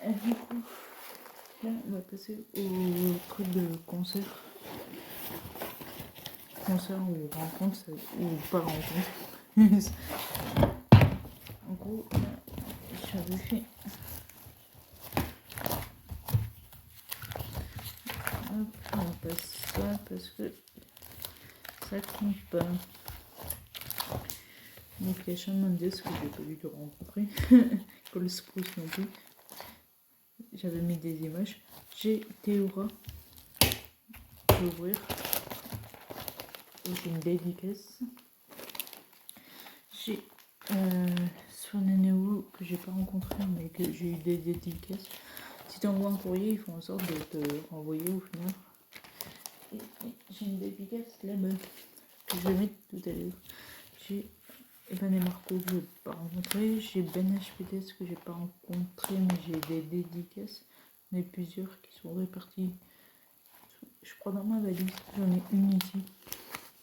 Et du coup, là, on va passer au truc de concert. Concert ou rencontre, ou pas rencontre. En gros, là, j'avais fait... Hop, on passe ça parce que ça compte pas. Donc il y a Shawn Mendes que j'ai pas du tout rencontré. Cole Sprouse non plus. J'avais mis des images. J'ai Théora. Je vais ouvrir. J'ai une dédicace. J'ai Swaneneo que j'ai pas rencontré mais que j'ai eu des dédicaces. Si tu envoies un courrier, ils font en sorte de te renvoyer au final. Et j'ai une dédicace là-bas que je vais mettre tout à l'heure. J'ai Evan et Marco que je n'ai pas rencontré. J'ai Ben HPTS que j'ai pas rencontré mais j'ai des dédicaces. J'en ai plusieurs qui sont répartis. Je crois dans ma valise. J'en ai une ici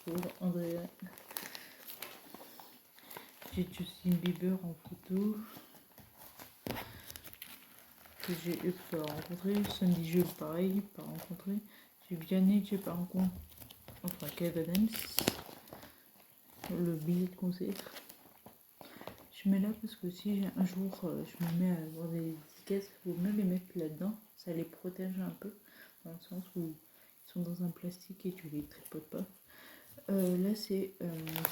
pour Andrea. J'ai Justin Bieber en photo que j'ai pas rencontré. Sandy Jules pareil, pas rencontré. J'ai Vianney que j'ai pas rencontré. Enfin Kev Adams. Le billet de concert. Je mets là parce que si un jour je me mets à avoir des dédicaces, il faut mieux les mettre là-dedans. Ça les protège un peu, dans le sens où ils sont dans un plastique et tu les tripotes pas. Là c'est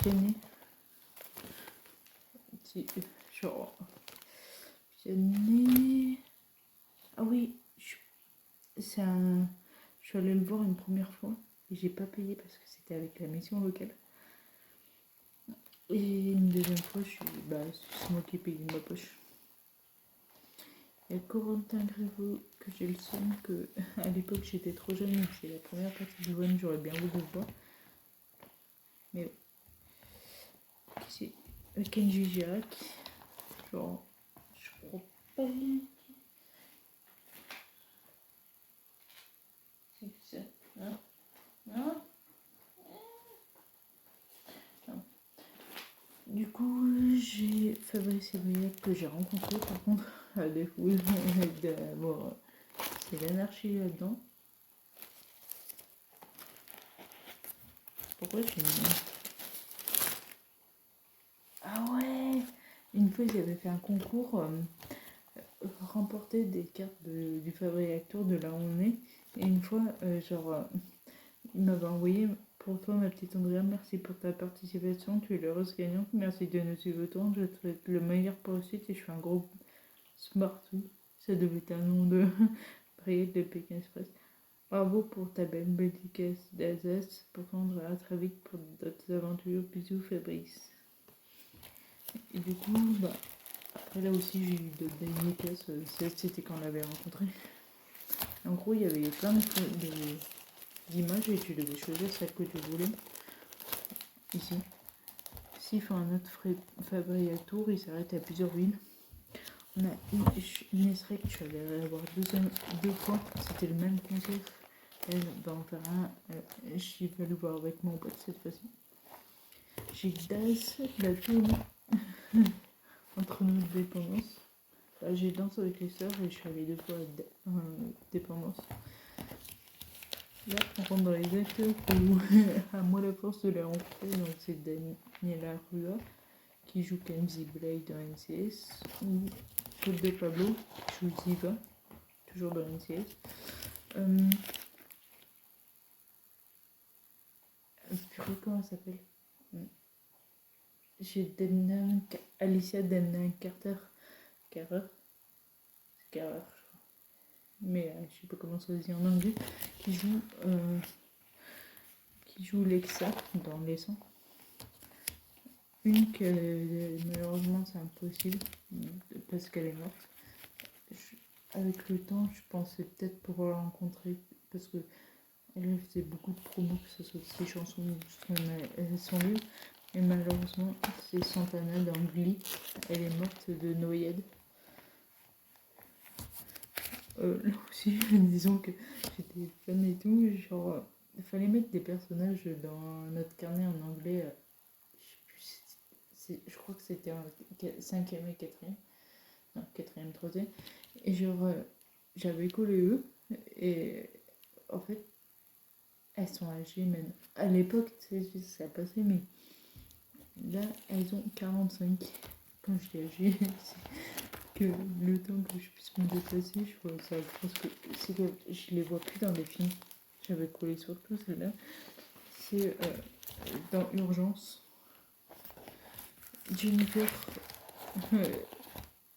Vianney. C'est genre Vianney. Ah oui, je suis allée le voir une première fois et j'ai pas payé parce que c'était avec la mission locale. Et une deuxième fois, c'est moi qui ai payé de ma poche. Il y a Corentin Grévaux que j'ai le son que à l'époque j'étais trop jeune et c'est la première partie du One, j'aurais bien voulu le voir. Mais c'est Kenji Girac. Genre, je crois pas bien. C'est ça. Hein? Non? Non. Du coup, j'ai Fabrice Ebouillat que j'ai rencontré par contre à défaut d'avoir. C'est l'anarchie là-dedans. Pourquoi j'ai mis... Ah ouais! Une fois, ils avaient fait un concours, remporter des cartes du fabricateur de là où on est. Et une fois, il m'avait envoyé pour toi, ma petite Andrea, merci pour ta participation. Tu es l'heureuse gagnante. Merci de nous suivre autant. Je te souhaite le meilleur pour la suite et je fais un gros smart. Ça devait être un nom de Briette de Pékin Express. Bravo pour ta belle dédicace d'Alsace. Pour à très vite pour d'autres aventures. Bisous Fabrice. Et du coup, après là aussi j'ai eu d'autres dédicaces. C'était quand on l'avait rencontré. En gros, il y avait plein d'images et tu devais choisir celle que tu voulais. Ici. S'il fait un autre Fabrice à Tours, il s'arrête à plusieurs villes. On a une Esrec que je suis allée la voir deux fois. C'était le même concert. Elle va en faire un. Je vais le voir avec mon pote cette fois-ci. J'ai Das, la tournée entre nous de dépendance. Là, j'ai dansé avec les sœurs et je suis allée deux fois à dépendance. Là, on rentre dans les acteurs où à moi la force de les rencontrer. Donc, c'est Daniela Rua qui joue Kenzie Blade dans NCS. Ou Claude de Pablo qui joue Ziva, toujours dans NCS. Comment elle s'appelle? J'ai Alicia Demna Carter. Carrer, je crois. Mais je sais pas comment ça se dit en anglais. Qui joue Lexa dans Les 100. Une que malheureusement c'est impossible parce qu'elle est morte. Avec le temps, je pensais peut-être pouvoir la rencontrer parce que elle faisait beaucoup de promos, que ce soit ses chansons ou son livre. Et malheureusement, c'est Santana dans Glee. Elle est morte de noyade. Là aussi, disons que j'étais fan et tout. Genre, il fallait mettre des personnages dans notre carnet en anglais. Je crois que c'était en 5e et 4e. Non, 4e, 3e. Et genre, j'avais collé eux. Et en fait, elles sont âgées même. À l'époque, tu sais, ça passait, mais là, elles ont 45. Quand je dis âgées, c'est que le temps que je puisse me déplacer, je vois ça. Parce que c'est que je les vois plus dans les films. J'avais collé surtout celle-là. C'est dans Urgence. Jennifer,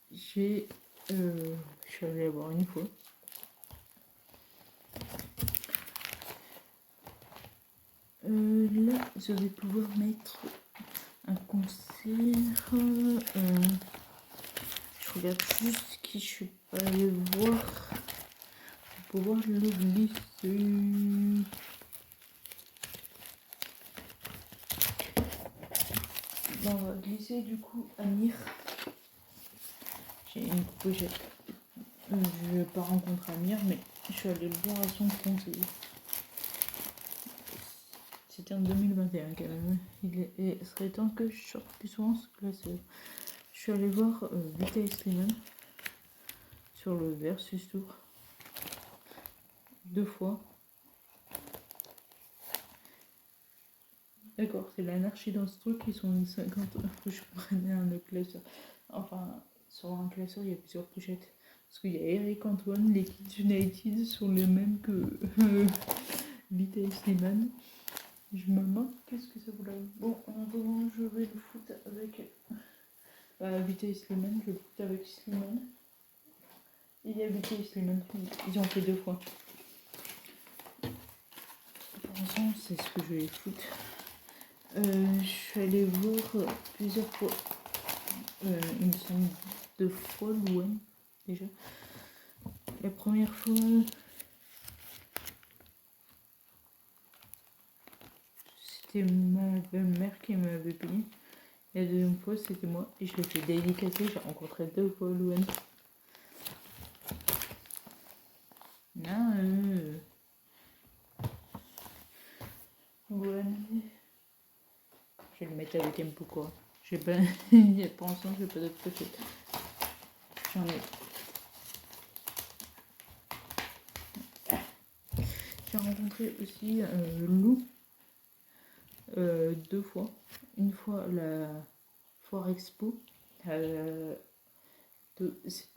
je suis allée la voir une fois. Là, je vais pouvoir mettre un concert. Je regarde juste qui je suis pas allée voir pour pouvoir le glisser. On va glisser du coup à Mir. J'ai une pochette. Je ne vais pas rencontrer Amir, mais je suis allée le voir à son concert. C'était en 2021 quand même. Il serait temps que je sorte plus souvent ce classeur. Je suis allée voir Vita et Slimane sur le Versus Tour. 2 fois. D'accord, c'est l'anarchie dans ce truc, ils sont 50. Je prenais un autre classeur. Enfin, sur un classeur, il y a plusieurs pochettes. Parce qu'il y a Eric Antoine, les Kids United sont les mêmes que Vita et Slimane. Je me demande qu'est-ce que ça voulait. Bon, en attendant, je vais le foutre avec Vita et Slimane. Je vais le foutre avec Slimane. Il y a Vita et Slimane. Ils ont fait 2 fois. Pour l'instant, c'est ce que je vais foutre. Je suis allée voir plusieurs fois. Il me semble 2 fois Louane déjà. La première fois, c'était ma belle-mère qui m'avait payé. La deuxième fois, c'était moi et je l'ai fait dédicacer. J'ai rencontré 2 fois Louane. Non, Louane. Je vais le mettre avec M pourquoi. J'ai pas. Pour l'instant, j'ai pas d'autre pochette. J'en ai. J'ai rencontré aussi Lou 2 fois. Une fois à la Foire Expo. C'est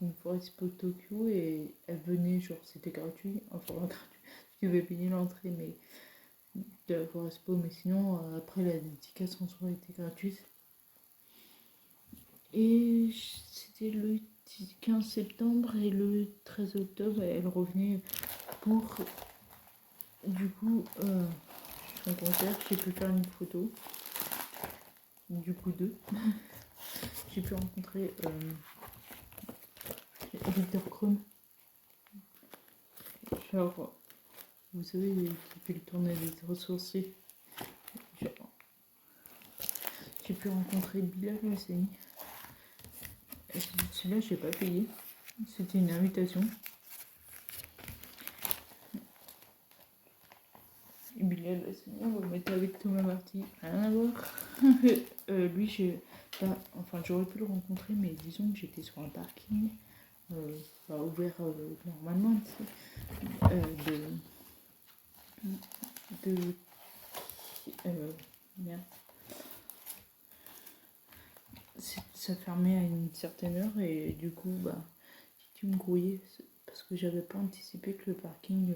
une Foire Expo Tokyo et elle venait, genre c'était gratuit. Enfin, gratuit. Tu devais payer l'entrée mais de la Foire Expo, mais sinon après la dédicace en soi était gratuite. Et c'était le 15 septembre et le 13 octobre, elle revenait pour Du coup, son concert, j'ai pu faire une photo. Du coup, deux. J'ai pu rencontrer Victor Krum. Genre, vous savez, qui fait le tournoi des ressourciers. J'ai pu rencontrer Bilal Hassani. Celui-là, je n'ai pas payé. C'était une invitation. Et Bilal Hassani, on va le mettre avec Thomas Marty. Rien à voir. Lui, j'aurais pu le rencontrer, mais disons que j'étais sur un parking ouvert normalement, merde. Ça fermait à une certaine heure et du coup, j'ai dû me grouiller parce que j'avais pas anticipé que le parking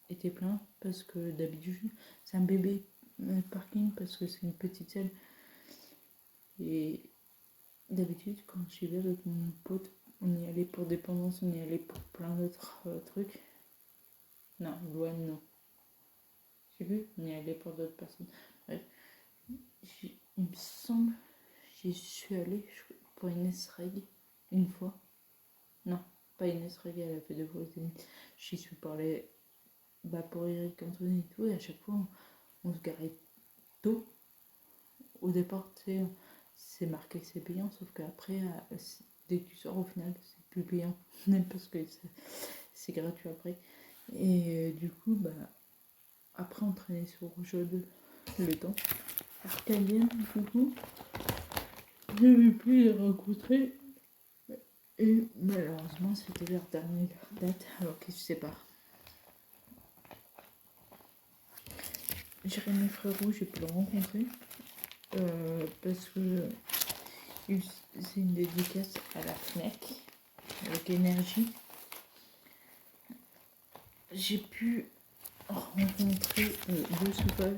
était plein parce que d'habitude, c'est un bébé parking parce que c'est une petite salle. Et d'habitude, quand j'y vais avec mon pote, on y allait pour dépendance, on y allait pour plein d'autres trucs. Non, loin, non. J'ai vu, on y allait pour d'autres personnes. Bref, il me semble, j'y suis allée pour Inès Reg une fois. Non, pas Inès Reg, elle a fait 2 fois. J'y suis parlé pour Eric Anthony et tout, et à chaque fois, on se garait tôt. Au départ, tu sais, c'est marqué que c'est payant, sauf qu'après, dès que tu sors, au final, c'est plus payant. Parce que c'est gratuit après. Et du coup, après, on traînait sur Rouge 2 le temps. Arcadienne, du coup, j'avais pu les rencontrer. Et malheureusement, c'était leur dernière date, alors qu'ils se séparent. Jérémy Frérot, j'ai pu le rencontrer. Parce que c'est une dédicace à la FNAC avec énergie. J'ai pu rencontrer Youssoufa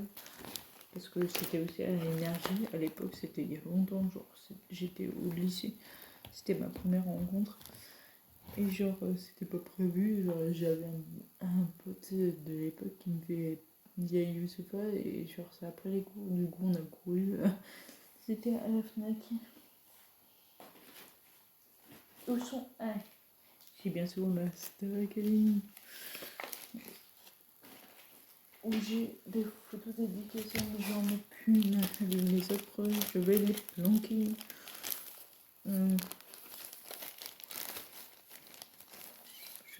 parce que c'était aussi à l'énergie. À l'époque, c'était il y a longtemps, genre j'étais au lycée, c'était ma première rencontre. Et genre, c'était pas prévu. Genre, j'avais un pote de l'époque qui me fait dire Youssoufa et genre, c'est après les cours. Du coup, on a couru. C'était à la FNAC. Où sont c'est bien sûr la Star Academy. Où j'ai des photos d'éducation, mais j'en ai qu'une. Les autres, je vais les planquer. Je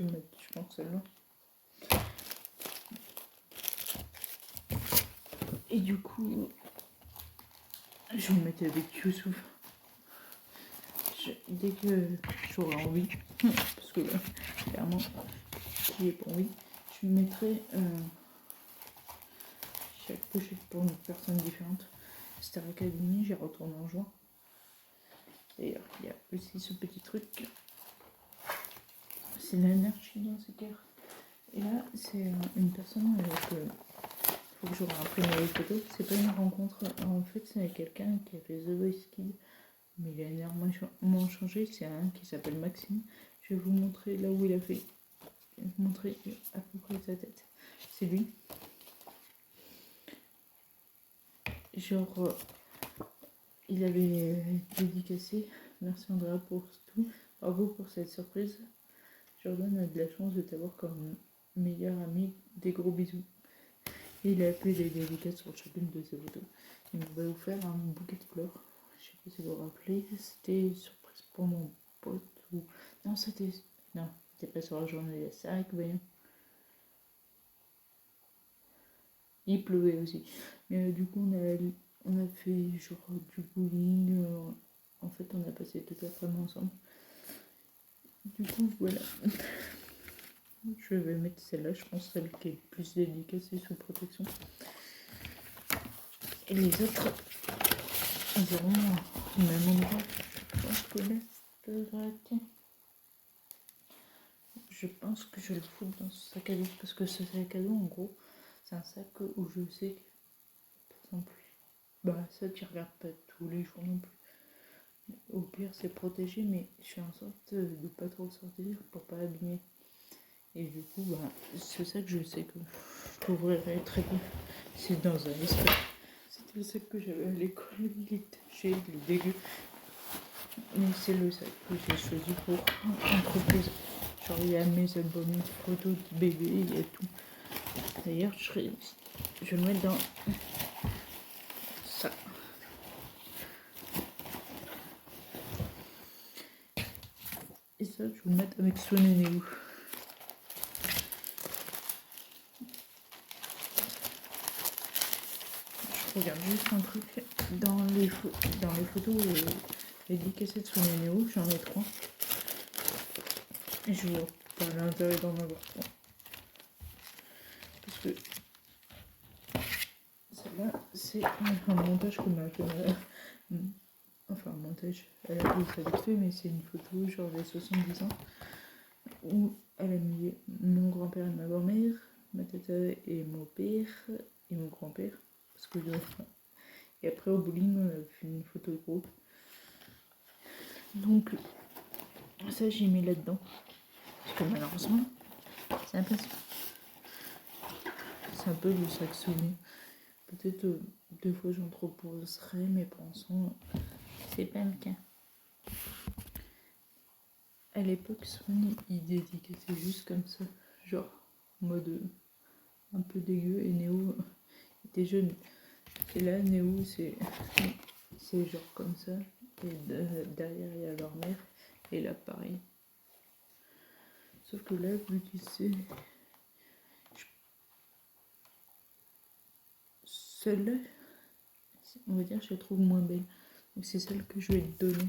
vais mettre, je pense, celle-là. Et du coup, je vais mettre avec Youssouf. Dès que j'aurai envie, parce que là, clairement, j'y ai pas envie, je mettrai chaque pochette pour une personne différente. Star Academy, j'y retourne en juin. D'ailleurs, il y a aussi ce petit truc. C'est l'énergie dans ces cartes. Et là, c'est une personne avec. Faut que je réimprime les photos. C'est pas une rencontre. En fait, c'est quelqu'un qui a fait The Voice Kid. Mais il a énormément changé. C'est un qui s'appelle Maxime. Je vais vous montrer là où il a fait. Je vais vous montrer à peu près sa tête. C'est lui. Genre, il avait dédicacé. Merci Andrea pour tout. Bravo pour cette surprise. Jordan a de la chance de t'avoir comme meilleur ami. Des gros bisous. Et il a fait des dédicaces sur chacune de ses photos. Il m'a offert un bouquet de fleurs. Je sais pas si vous vous rappelez. C'était surprise pour mon pote. Non, c'était pas sur la journée. C'est vrai que voyons. Il pleuvait aussi. Mais du coup, on a fait genre du bowling. En fait, on a passé toute l'après-midi ensemble. Du coup, voilà. Je vais mettre celle-là, je pense, celle qui est le plus dédicacée sous protection. Et les autres, ils auront au même endroit. Je pense que je le fous dans ce sac à dos. Parce que ce sac à dos, en gros, c'est un sac où je sais que, par exemple, ça, tu regardes pas tous les jours non plus. Au pire, c'est protégé, mais je fais en sorte de pas trop sortir pour pas l'abîmer. Et du coup, c'est ça que je sais que t'ouvrirai très bien. C'est dans un espace. C'était le sac que j'avais à l'école, il est taché, il est dégueu. Mais c'est le sac que j'ai choisi pour entreprise. Genre il y a mes albums photos de bébé, il y a tout. D'ailleurs je vais le mettre dans ça. Et ça je vais le mettre avec Swan et Néo. Je regarde juste un truc dans les photos les 10 cassettes Swan et Néo, j'en ai 3. Et je vois pas l'intérêt d'en avoir 3. Parce que celle-là, c'est un montage qu'on m'a fait. Enfin, un montage, elle a pris ça vite fait, mais c'est une photo genre des 70 ans où elle a mis mon grand-père et ma grand-mère, ma tata et mon père et mon grand-père. Parce que et après au bowling, on a fait une photo de groupe. Donc, ça j'ai mis là-dedans. Parce que malheureusement, c'est un peu le sac souvenir. Peut-être 2 fois j'entreposerai, mais pour l'instant, c'est pas le cas. À l'époque, Sony, il dédicaçait juste comme ça, genre en mode un peu dégueu, et Néo était jeune. Et là, Néo, c'est genre comme ça, et derrière, il y a leur mère, et là, pareil. Sauf que là, vu qu'il sait, celle-là, on va dire, je la trouve moins belle. Donc c'est celle que je vais te donner.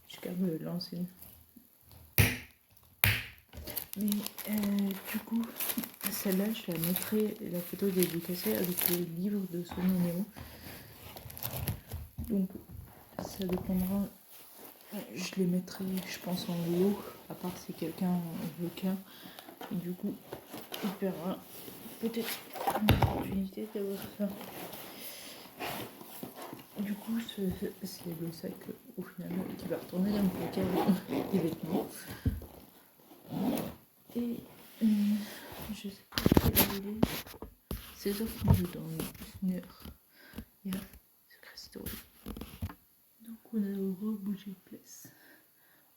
Je garde l'ancienne. Mais du coup, celle-là, je la mettrai, la photo dédicacée avec le livre de son numéro. Donc, ça dépendra. Je les mettrai, je pense, en lot, à part si quelqu'un veut qu'un. Et du coup, il verra peut-être une opportunité d'avoir ça. Du coup, c'est le sac, au final, qui va retourner dans le placard des vêtements. Et je sais pas quelle heure il est. 16h32 dans 1 heure. Il y a Secret Story. Donc on a rebougé de place.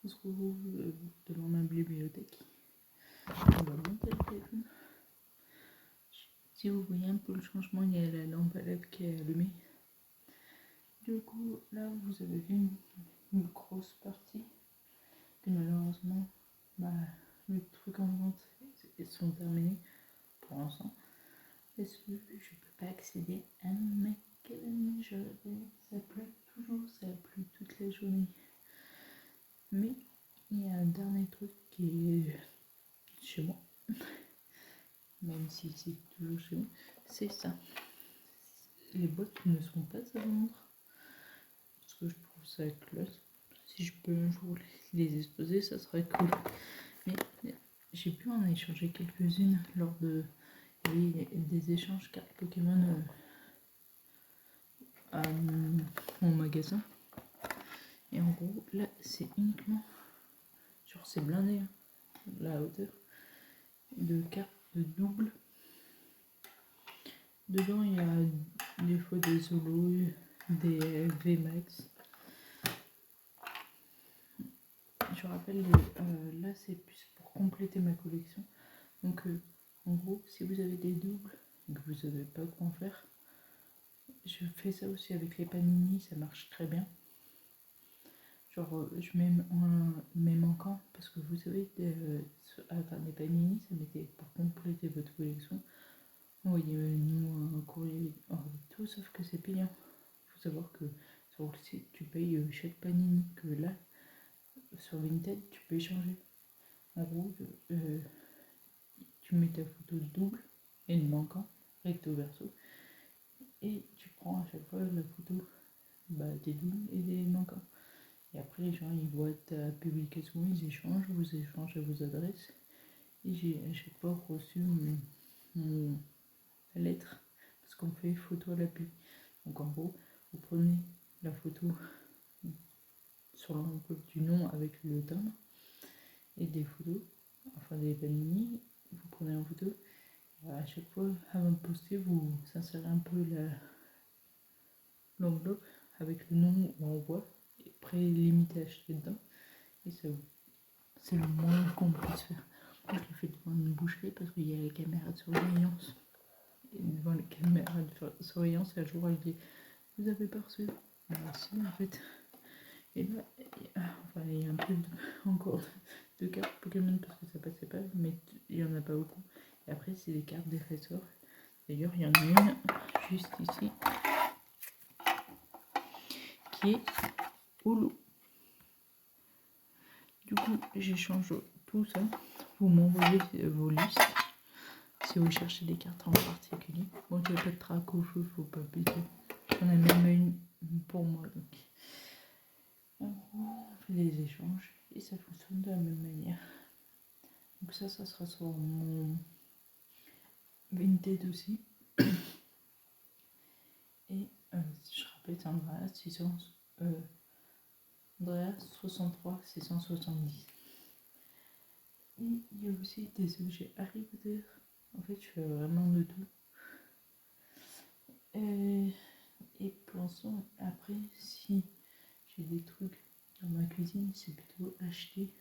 On se retrouve devant ma bibliothèque. On va monter le téléphone. Si vous voyez un peu le changement, il y a la lampe à lèvres qui est allumée. Du coup, là vous avez vu une grosse partie que malheureusement, les trucs en vente sont terminés pour l'instant. Parce que je peux pas accéder à ma cabane. Ça pleut toujours, ça a plu toute la journée. Mais il y a un dernier truc qui est chez moi, même si c'est toujours chez moi, c'est ça. Les boîtes ne sont pas à vendre parce que je trouve ça classe. Si je peux un jour les exposer, ça serait cool. Mais j'ai pu en échanger quelques-unes lors des échanges cartes Pokémon à mon magasin. Et en gros, là, c'est uniquement, genre c'est blindé, hein, la hauteur de cartes de double. Dedans, il y a des fois des solos, des VMAX. Je rappelle, là, c'est plus pour compléter ma collection. Donc, en gros, si vous avez des doubles et que vous savez pas quoi en faire, je fais ça aussi avec les panini, ça marche très bien. Genre, je mets mes manquants, parce que vous savez, enfin, des panini, ça m'était pour compléter votre collection. Envoyez-nous un courrier avec tout, sauf que c'est payant. Il faut savoir que sur le site, tu payes chaque panini, que là, sur Vinted, tu peux échanger. En gros, tu mets ta photo double et le manquant, recto verso, et tu prends à chaque fois la photo des doubles et des manquants. Et après, les gens, ils voient ta publication, ils échangent, vous échangez vos adresses. Et j'ai à chaque fois reçu mon lettre, parce qu'on fait photo à l'appui. Donc en gros, vous prenez la photo sur l'enveloppe du nom avec le timbre, et des photos, enfin des panini, vous prenez en photo, à chaque fois, avant de poster, vous insérez un peu l'enveloppe avec le nom où on voit, et après limite à acheter dedans, et c'est le moins qu'on puisse faire. Moi, je l'ai fait devant une boucherie parce qu'il y a les caméras de surveillance. Et devant les caméras de surveillance, un jour, elle dit vous avez pas reçu? Alors, si, en fait. Et là, il y a un peu encore de cartes Pokémon parce que ça passait pas, mais il y en a pas beaucoup. Et après, c'est des cartes des dresseurs. D'ailleurs, il y en a une juste ici qui est Holo. Du coup, j'échange tout ça. Vous m'envoyez vos listes si vous cherchez des cartes en particulier. Bon, j'ai pas de trac au feu, faut pas péter. J'en ai même une pour moi. Donc, en gros, on fait des échanges et ça fonctionne de la même manière. Donc ça sera sur mon Vinted aussi. Et je rappelle, c'est Andreas 63 670. Et il y a aussi des objets Harry Potter. En fait, je fais vraiment de tout. Et pour l'instant, après, si j'ai des trucs dans ma cuisine, c'est plutôt acheter.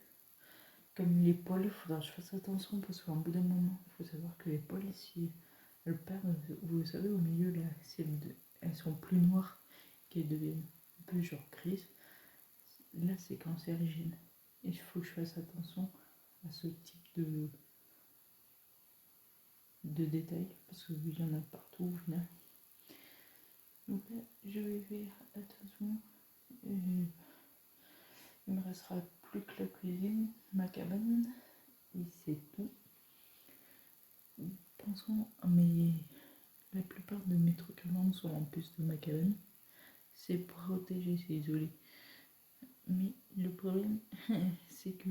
Comme les poils, il faudra que je fasse attention parce qu'en bout d'un moment, il faut savoir que les poils, si elles perdent, vous savez, au milieu, là, si elles sont plus noires, qu'elles deviennent un peu genre grises, là, c'est cancérigène. Et il faut que je fasse attention à ce type de détails parce qu'il y en a partout au final. Donc là, je vais faire attention. Il me restera plus que la cuisine, ma cabane, et c'est tout. Pensons à la plupart de mes trucs à vendre sont en plus de ma cabane. C'est protégé, c'est isolé. Mais le problème, c'est que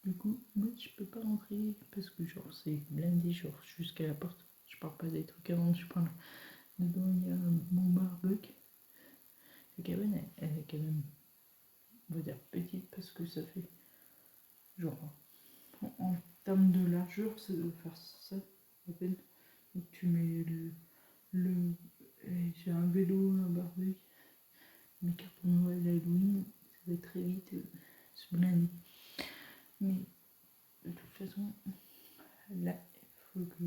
du coup, moi je peux pas rentrer parce que genre c'est blindé, genre jusqu'à la porte. Je parle pas des trucs à vendre, je parle dedans il y a mon barbecue. La cabane elle est quand même, on va dire petite parce que ça fait genre en termes de largeur, ça doit faire ça à peine. Donc tu mets j'ai un vélo, un barbecue, mes cartons Noël, Halloween, ça va très vite se blinder. Mais de toute façon, là, il faut que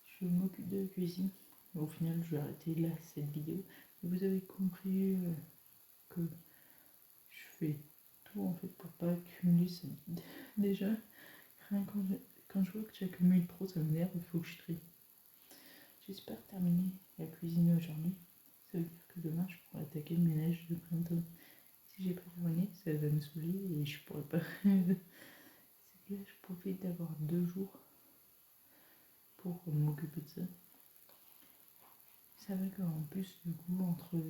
je m'occupe de la cuisine. Au final, je vais arrêter là cette vidéo. Vous avez compris que je fais tout en fait pour pas accumuler ça. Déjà, rien quand je vois que j'accumule trop, ça m'énerve, il faut que je trie. J'espère terminer la cuisine aujourd'hui. Ça veut dire que demain, je pourrai attaquer le ménage de printemps. Si j'ai pas terminé, ça va me saouler et je pourrais pas. C'est que là, je profite d'avoir 2 jours pour m'occuper de ça. Ça va qu'en plus, du coup, entre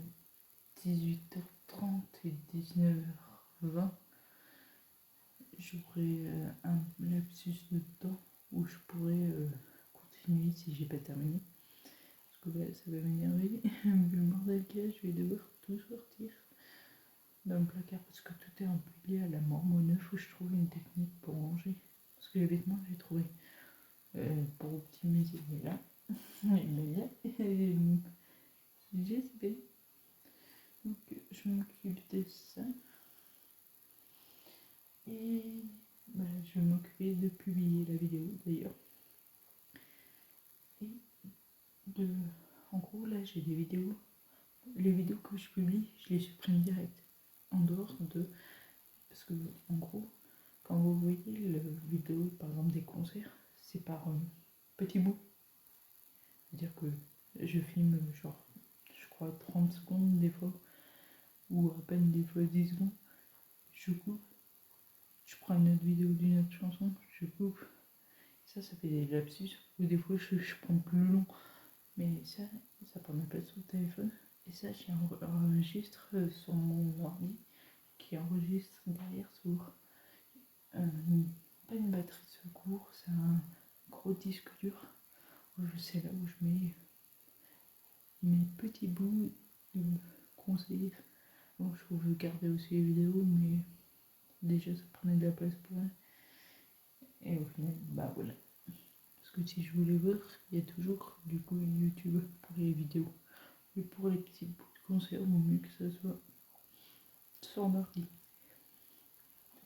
18h30 et 19h20, j'aurai un lapsus de temps où je pourrais continuer si j'ai pas terminé. Parce que là, ça va m'énerver. Vu le bordel qu'il y a, je vais devoir tout sortir dans le placard parce que tout est empilé à la mort. Moi, il faut que je trouve une technique pour ranger. Parce que les vêtements, j'ai trouvé pour optimiser. Mais là, j'ai fait. Donc, je m'occupe de ça. Et je vais m'occuper de publier la vidéo d'ailleurs. Et en gros, là, j'ai des vidéos. Les vidéos que je publie, je les supprime direct. En dehors de. Parce que, en gros, quand vous voyez la vidéo, par exemple, des concerts, c'est par petits bouts. C'est-à-dire que je filme, genre, je crois, 30 secondes des fois, ou à peine des fois 10 secondes. Je coupe. Je prends une autre vidéo d'une autre chanson, je coupe. Ça fait des lapsus. Ou des fois, je prends plus long. Mais ça prend la place sur le téléphone. Et ça, j'enregistre sur mon ordi qui enregistre derrière sur pas une batterie de secours, c'est un gros disque dur. Je sais là où je mets mes petits bouts de conseils. Bon, je veux garder aussi les vidéos, mais déjà ça prenait de la place pour eux. Et au final, voilà. que si je voulais voir, il y a toujours du coup YouTube pour les vidéos. Mais pour les petits bouts de conserve, au mieux que ça soit sur l'ordi.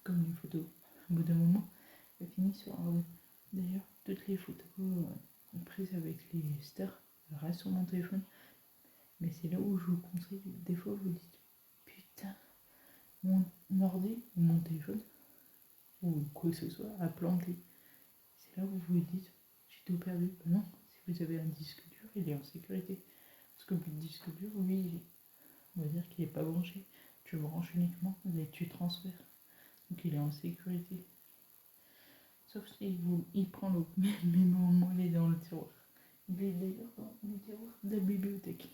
Comme les photos. Au bout d'un moment, elles finissent sur ordi. D'ailleurs, toutes les photos prises avec les stars, elles restent sur mon téléphone. Mais c'est là où je vous conseille, des fois vous dites, putain, mon ordi, mon téléphone, ou quoi que ce soit, a planté. C'est là où vous vous dites, j'ai tout perdu. Ben non, si vous avez un disque dur, il est en sécurité. Parce que le disque dur, lui, on va dire qu'il n'est pas branché. Tu le branches uniquement et tu transfères. Donc il est en sécurité. Sauf si il prend le même moment, il est dans le tiroir. Il est d'ailleurs dans le tiroir de la bibliothèque.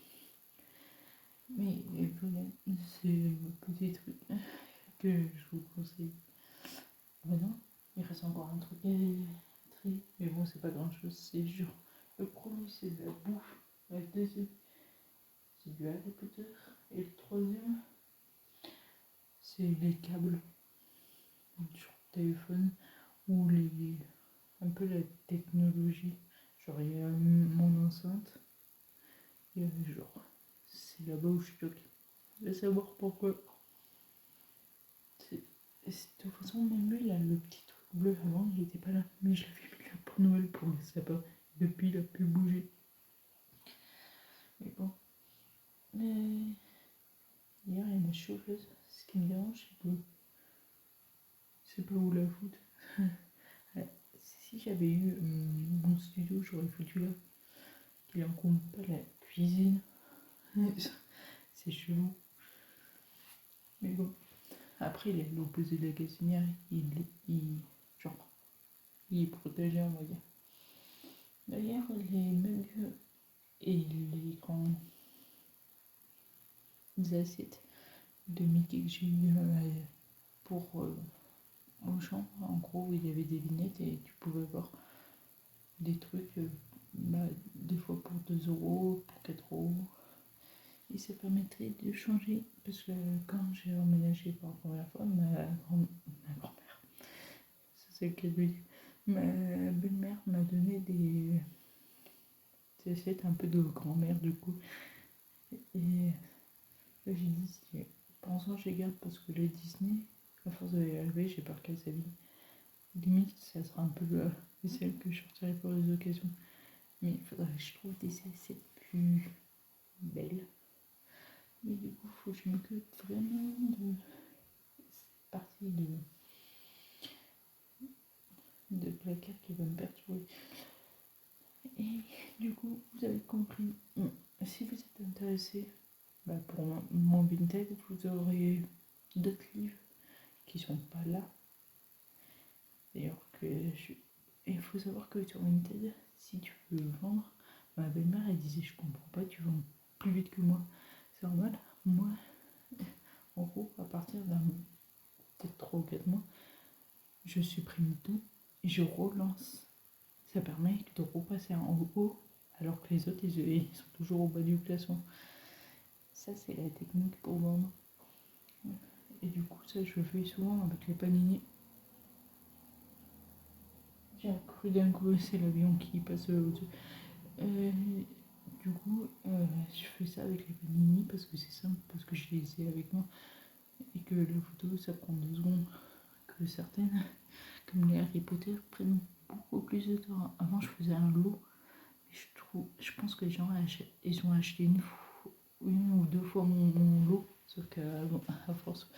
Mais voilà, c'est le petit truc que je vous conseille. Maintenant, il reste encore un truc à trier. Mais bon, c'est pas grand chose, c'est genre. Le premier, c'est de la bouffe. Le deuxième, c'est du Harry Potter. Et le troisième, c'est les câbles. Sur le téléphone ou un peu la technologie. Genre, il y a mon enceinte. Et genre, c'est là-bas où je stocke. Je vais savoir pourquoi. De toute façon, même lui, là, le petit truc bleu avant, il était pas là. Mais je l'avais mis là pour Noël pour le sapin. Depuis, il a pu bouger. Mais bon. Mais hier, il y a ma chauffeuse. Ce qui me dérange, c'est que je sais pas où la foutre. Si j'avais eu mon studio, j'aurais foutu là. Qu'il encombre pas la cuisine. C'est chelou. Mais bon. Après, il est à l'opposé de la gazinière. Genre, il est protégé, on va dire. D'ailleurs, les mugs et les grandes assiettes de Mickey que j'ai eu pour Auchan, en gros, il y avait des vignettes et tu pouvais voir des trucs, des fois pour 2 €, pour 4 €. Et ça permettrait de changer, parce que quand j'ai emménagé pour la première fois, ma grand-mère, ça c'est le cas de lui, ma belle-mère m'a donné des assiettes un peu de grand-mère du coup. Et là j'ai dit, pour l'instant je les garde parce que les Disney, à force de les relever, j'ai peur qu'elles s'abîment. Limite, ça sera un peu celle que je sortirai pour les occasions. Mais il faudrait que je trouve des assiettes plus belles. Mais du coup, il faut que je m'occupe vraiment de cette partie de placard qui va me perturber. Et du coup, vous avez compris. Si vous êtes intéressé pour mon Vinted, vous aurez d'autres livres qui sont pas là. D'ailleurs, il faut savoir que sur Vinted, si tu veux vendre, ma belle-mère elle disait je comprends pas, tu vends plus vite que moi. C'est normal. Moi, en gros, à partir d'un peut-être 3 ou 4 mois, je supprime tout et je relance. Ça permet de repasser en haut alors que les autres ils sont toujours au bas du classement. Ça c'est la technique pour vendre. Et du coup ça je le fais souvent avec les panini. J'ai cru d'un coup c'est l'avion qui passe au-dessus. Du coup je fais ça avec les panini parce que c'est simple, parce que je les ai avec moi et que la photo ça prend 2 secondes, que certaines comme les Harry Potter prennent beaucoup plus de temps. Avant je faisais un lot. Je pense que les gens ils ont acheté une ou 2 fois mon lot, sauf qu'à force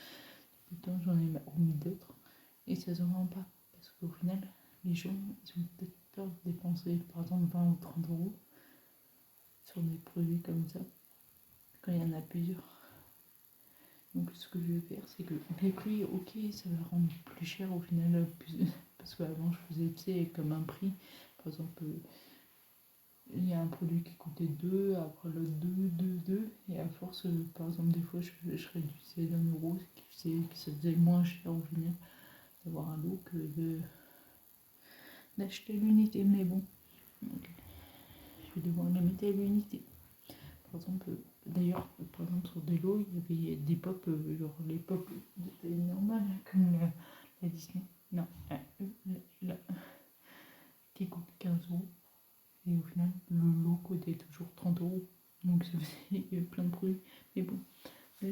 de temps j'en ai remis d'autres et ça se vend pas parce qu'au final les gens ils ont peut-être peur de dépenser par exemple 20 ou 30 € sur des produits comme ça quand il y en a plusieurs. Donc ce que je vais faire c'est que les prix, ok, ça va rendre plus cher au final parce qu'avant je faisais comme un prix, par exemple il y a un produit qui coûtait 2, après l'autre 2, et à force, par exemple, des fois je réduisais d'1 €, ce qui que ça faisait moins cher au final d'avoir un lot que d'acheter l'unité. Mais bon, donc, je vais devoir les mettre à l'unité. Par exemple, d'ailleurs, par exemple, sur des lots, il y avait des pop, genre les pop de taille normale, comme la Disney. Non, la qui coûte 15 €. Et au final, le lot coûtait toujours 30 €. Donc ça faisait plein de produits. Mais bon, là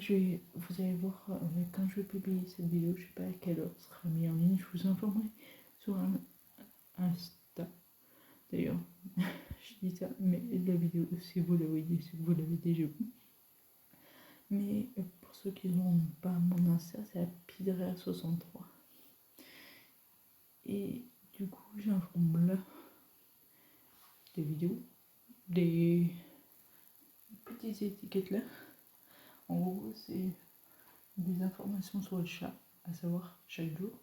vous allez voir, quand je vais publier cette vidéo, je sais pas à quelle heure sera mis en ligne. Je vous informerai sur un Insta. D'ailleurs, je dis ça, mais la vidéo, si vous la voyez, si vous l'avez déjà vu. Mais pour ceux qui n'ont pas mon Insta, c'est la Pidrea63. Et du coup, j'informe là des vidéos, des petites étiquettes là. En gros, c'est des informations sur le chat, à savoir chaque jour,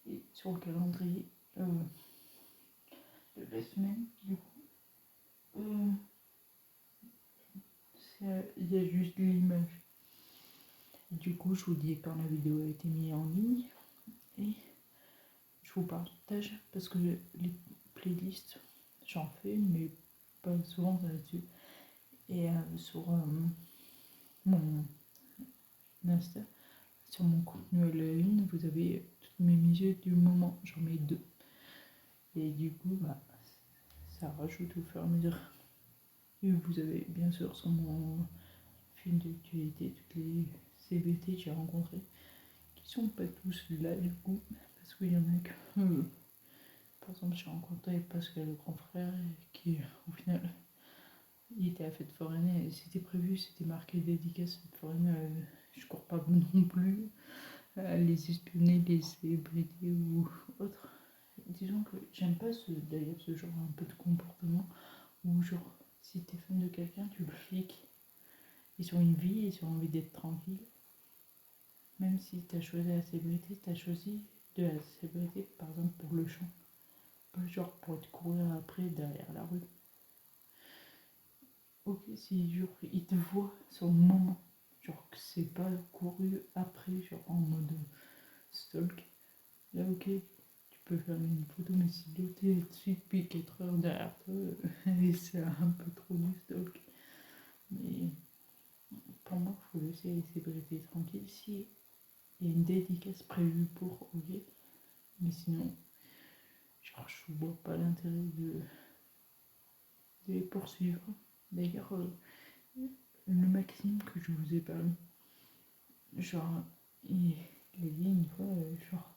et sur le calendrier de la semaine. Du coup, il y a juste l'image. Du coup, je vous dis quand la vidéo a été mise en ligne et je vous partage parce que les playlists, j'en fais, mais pas souvent là-dessus. Et sur mon Insta, sur mon contenu à la une, vous avez toutes mes musiques du moment, j'en mets 2. Et du coup, ça rajoute au fur et à mesure. Et vous avez bien sûr sur mon fil d'actualité toutes les CBT que j'ai rencontrés, qui sont pas tous là du coup, parce qu'il y en a que. Par exemple, j'ai rencontré Pascal le grand frère, qui au final, il était à Fête Foraine et c'était prévu, c'était marqué dédicace Fête Foraine. Je cours pas non plus à les espionner, les célébrités ou autres. Disons que j'aime pas d'ailleurs ce genre un peu de comportement où genre si t'es fan de quelqu'un tu le fliques. Ils ont une vie, ils ont envie d'être tranquilles. Même si t'as choisi la célébrité, t'as choisi de la célébrité par exemple pour le chant. Pas genre pour te courir après derrière la rue. Ok, si genre ils te voient sur le moment, genre que c'est pas couru après, genre en mode stalk, là ok, tu peux faire une photo, mais si l'autre est dessus depuis 4 heures derrière toi, et c'est un peu trop du stalk. Mais pour moi, il faut laisser les célébrités tranquilles. Si il y a une dédicace prévue pour, ok, mais sinon, genre, je vois pas l'intérêt de les poursuivre. D'ailleurs, le Maxime que je vous ai parlé, genre, il a dit une fois, genre,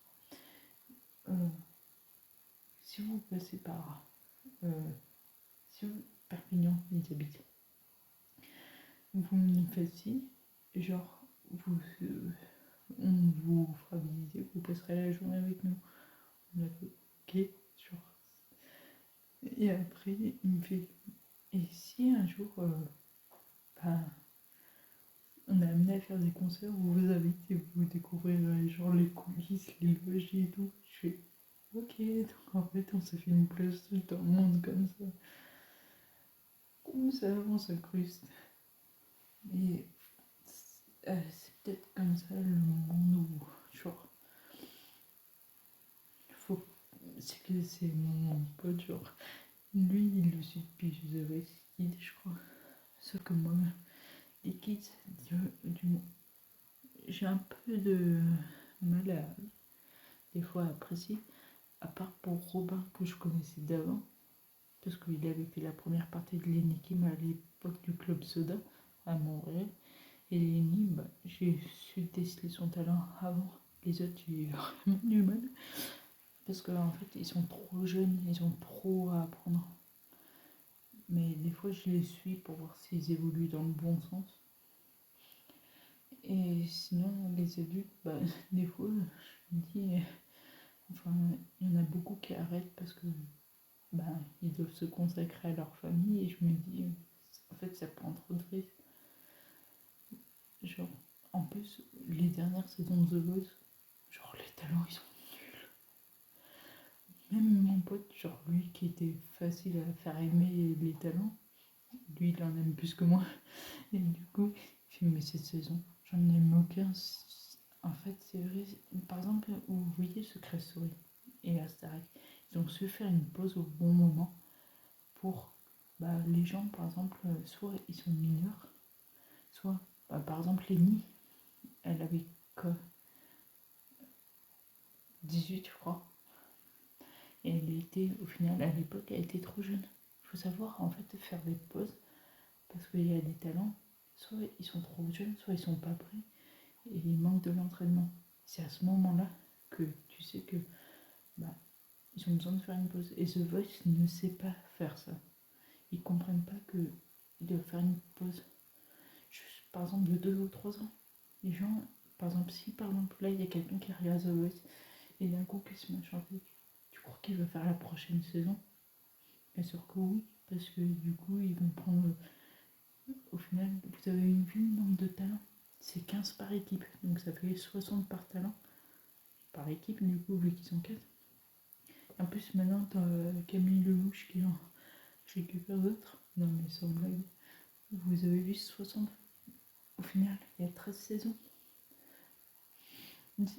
si vous passez par si vous, Perpignan, ils habitent, vous me faites signe, genre, on vous fera visiter, vous passerez la journée avec nous. On a fait ok, genre. Et après, il me fait, et si un jour, on est amené à faire des concerts où vous invitez, vous découvrirez genre les coulisses, les logis et tout. Je fais ok, donc en fait on se fait une place dans le monde comme ça. Comme ça on s'incruste. Et c'est peut-être comme ça le monde où genre faut. C'est que c'est mon pote, genre lui il le suit depuis je avais 6 kids je crois. Sauf que moi, les kids, j'ai un peu de mal à des fois apprécier, à part pour Robin que je connaissais d'avant, parce qu'il avait fait la première partie de l'Enikim à l'époque du Club Soda à Montréal. Et Lenny, j'ai su déceler son talent avant. Les autres, j'ai eu vraiment du mal. Parce qu'en fait, ils sont trop jeunes, ils ont trop à apprendre. Mais des fois, je les suis pour voir s'ils évoluent dans le bon sens. Et sinon, les adultes, des fois, je me dis, enfin, il y en a beaucoup qui arrêtent parce que ils doivent se consacrer à leur famille. Et je me dis, en fait, ça prend trop de risques. Genre, en plus, les dernières saisons de The Voice, genre, les talents, ils sont nuls. Même mon pote, genre, lui qui était facile à faire aimer les talents, lui, il en aime plus que moi. Et du coup, il fait, mais cette saison, j'en aime aucun. En fait, c'est vrai, par exemple, vous voyez Secret Story et Astarac, ils ont su faire une pause au bon moment pour les gens, par exemple, soit ils sont mineurs, soit, par exemple, Lenny, elle avait quoi, 18, je crois. Et elle était, au final, à l'époque, elle était trop jeune. Il faut savoir, en fait, faire des pauses, parce qu'il y a des talents, soit ils sont trop jeunes, soit ils sont pas prêts, et ils manquent de l'entraînement. C'est à ce moment-là que tu sais que bah, ils ont besoin de faire une pause. Et The Voice ne sait pas faire ça. Ils comprennent pas qu'ils doivent faire une pause, juste, par exemple, de 2 ou 3 ans. Les gens, par exemple, si par exemple là il y a quelqu'un qui regarde The Voice et d'un coup qui se met à chanter, tu crois qu'il va faire la prochaine saison? Bien sûr que oui, parce que du coup ils vont prendre. Au final, vous avez vu le nombre de talents, c'est 15 par équipe, donc ça fait 60 par talent, par équipe du coup, vu qu'ils sont 4. En plus maintenant t'as Camille Lelouch qui en récupère d'autres. Non mais sans blague, vous avez vu 60. Au final, il y a 13 saisons.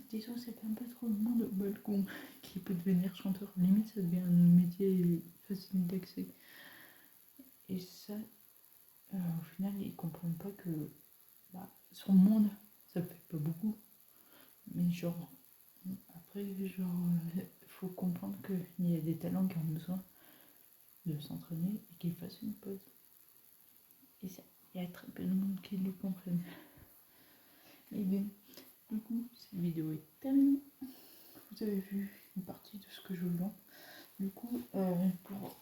Disons, c'était un peu trop le monde au balcon qui peut devenir chanteur. Limite, ça devient un métier facile d'accès. Et ça, au final, ils comprennent pas que bah, sur le monde, ça fait pas beaucoup. Mais genre, après, genre, faut comprendre qu'il y a des talents qui ont besoin de s'entraîner et qu'ils fassent une pause. Et ça, il y a très peu de monde qui le comprennent. Et bien, du coup, cette vidéo est terminée. Vous avez vu une partie de ce que je vends. Du coup, pour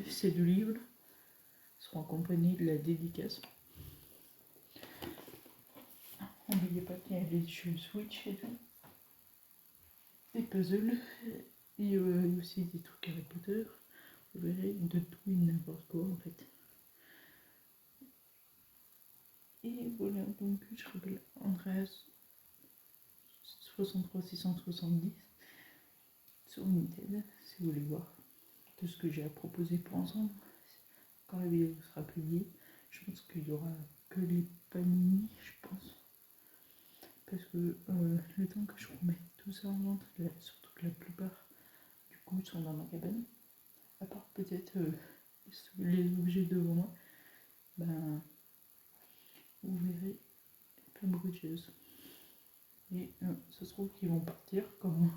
ces 2 livres seront accompagnés de la dédicace. N'oubliez pas qu'il y a les jeux Switch et tout, des puzzles, et aussi des trucs Harry Potter. Vous verrez de tout et n'importe quoi en fait. Et voilà, donc je rappelle Andreas 63 670 sur Vinted si vous voulez voir tout ce que j'ai à proposer pour ensemble. Quand la vidéo sera publiée, je pense qu'il y aura que les panini, je pense. Parce que le temps que je remette tout ça en vente, surtout que la plupart du coup sont dans ma cabane, à part peut-être les objets devant moi, ben vous verrez plein beaucoup de choses. Et ça se trouve qu'ils vont partir comme.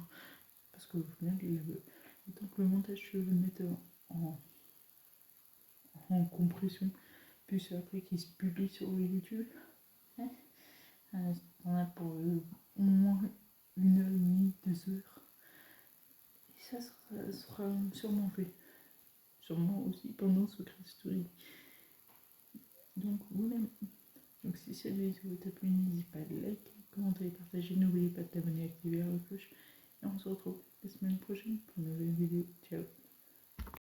Parce qu'au final, le temps que le montage se mette en compression, puis c'est après qu'il se publie sur YouTube, on a pour au moins 1h30, 2 heures. Et ça sera sûrement fait. Sûrement aussi pendant Secret Story. Donc voilà. Donc si cette vidéo t'a plu, n'hésite pas à liker, commenter et partager. N'oubliez pas de t'abonner et activer la cloche. Et on se retrouve la semaine prochaine pour une nouvelle vidéo. Ciao.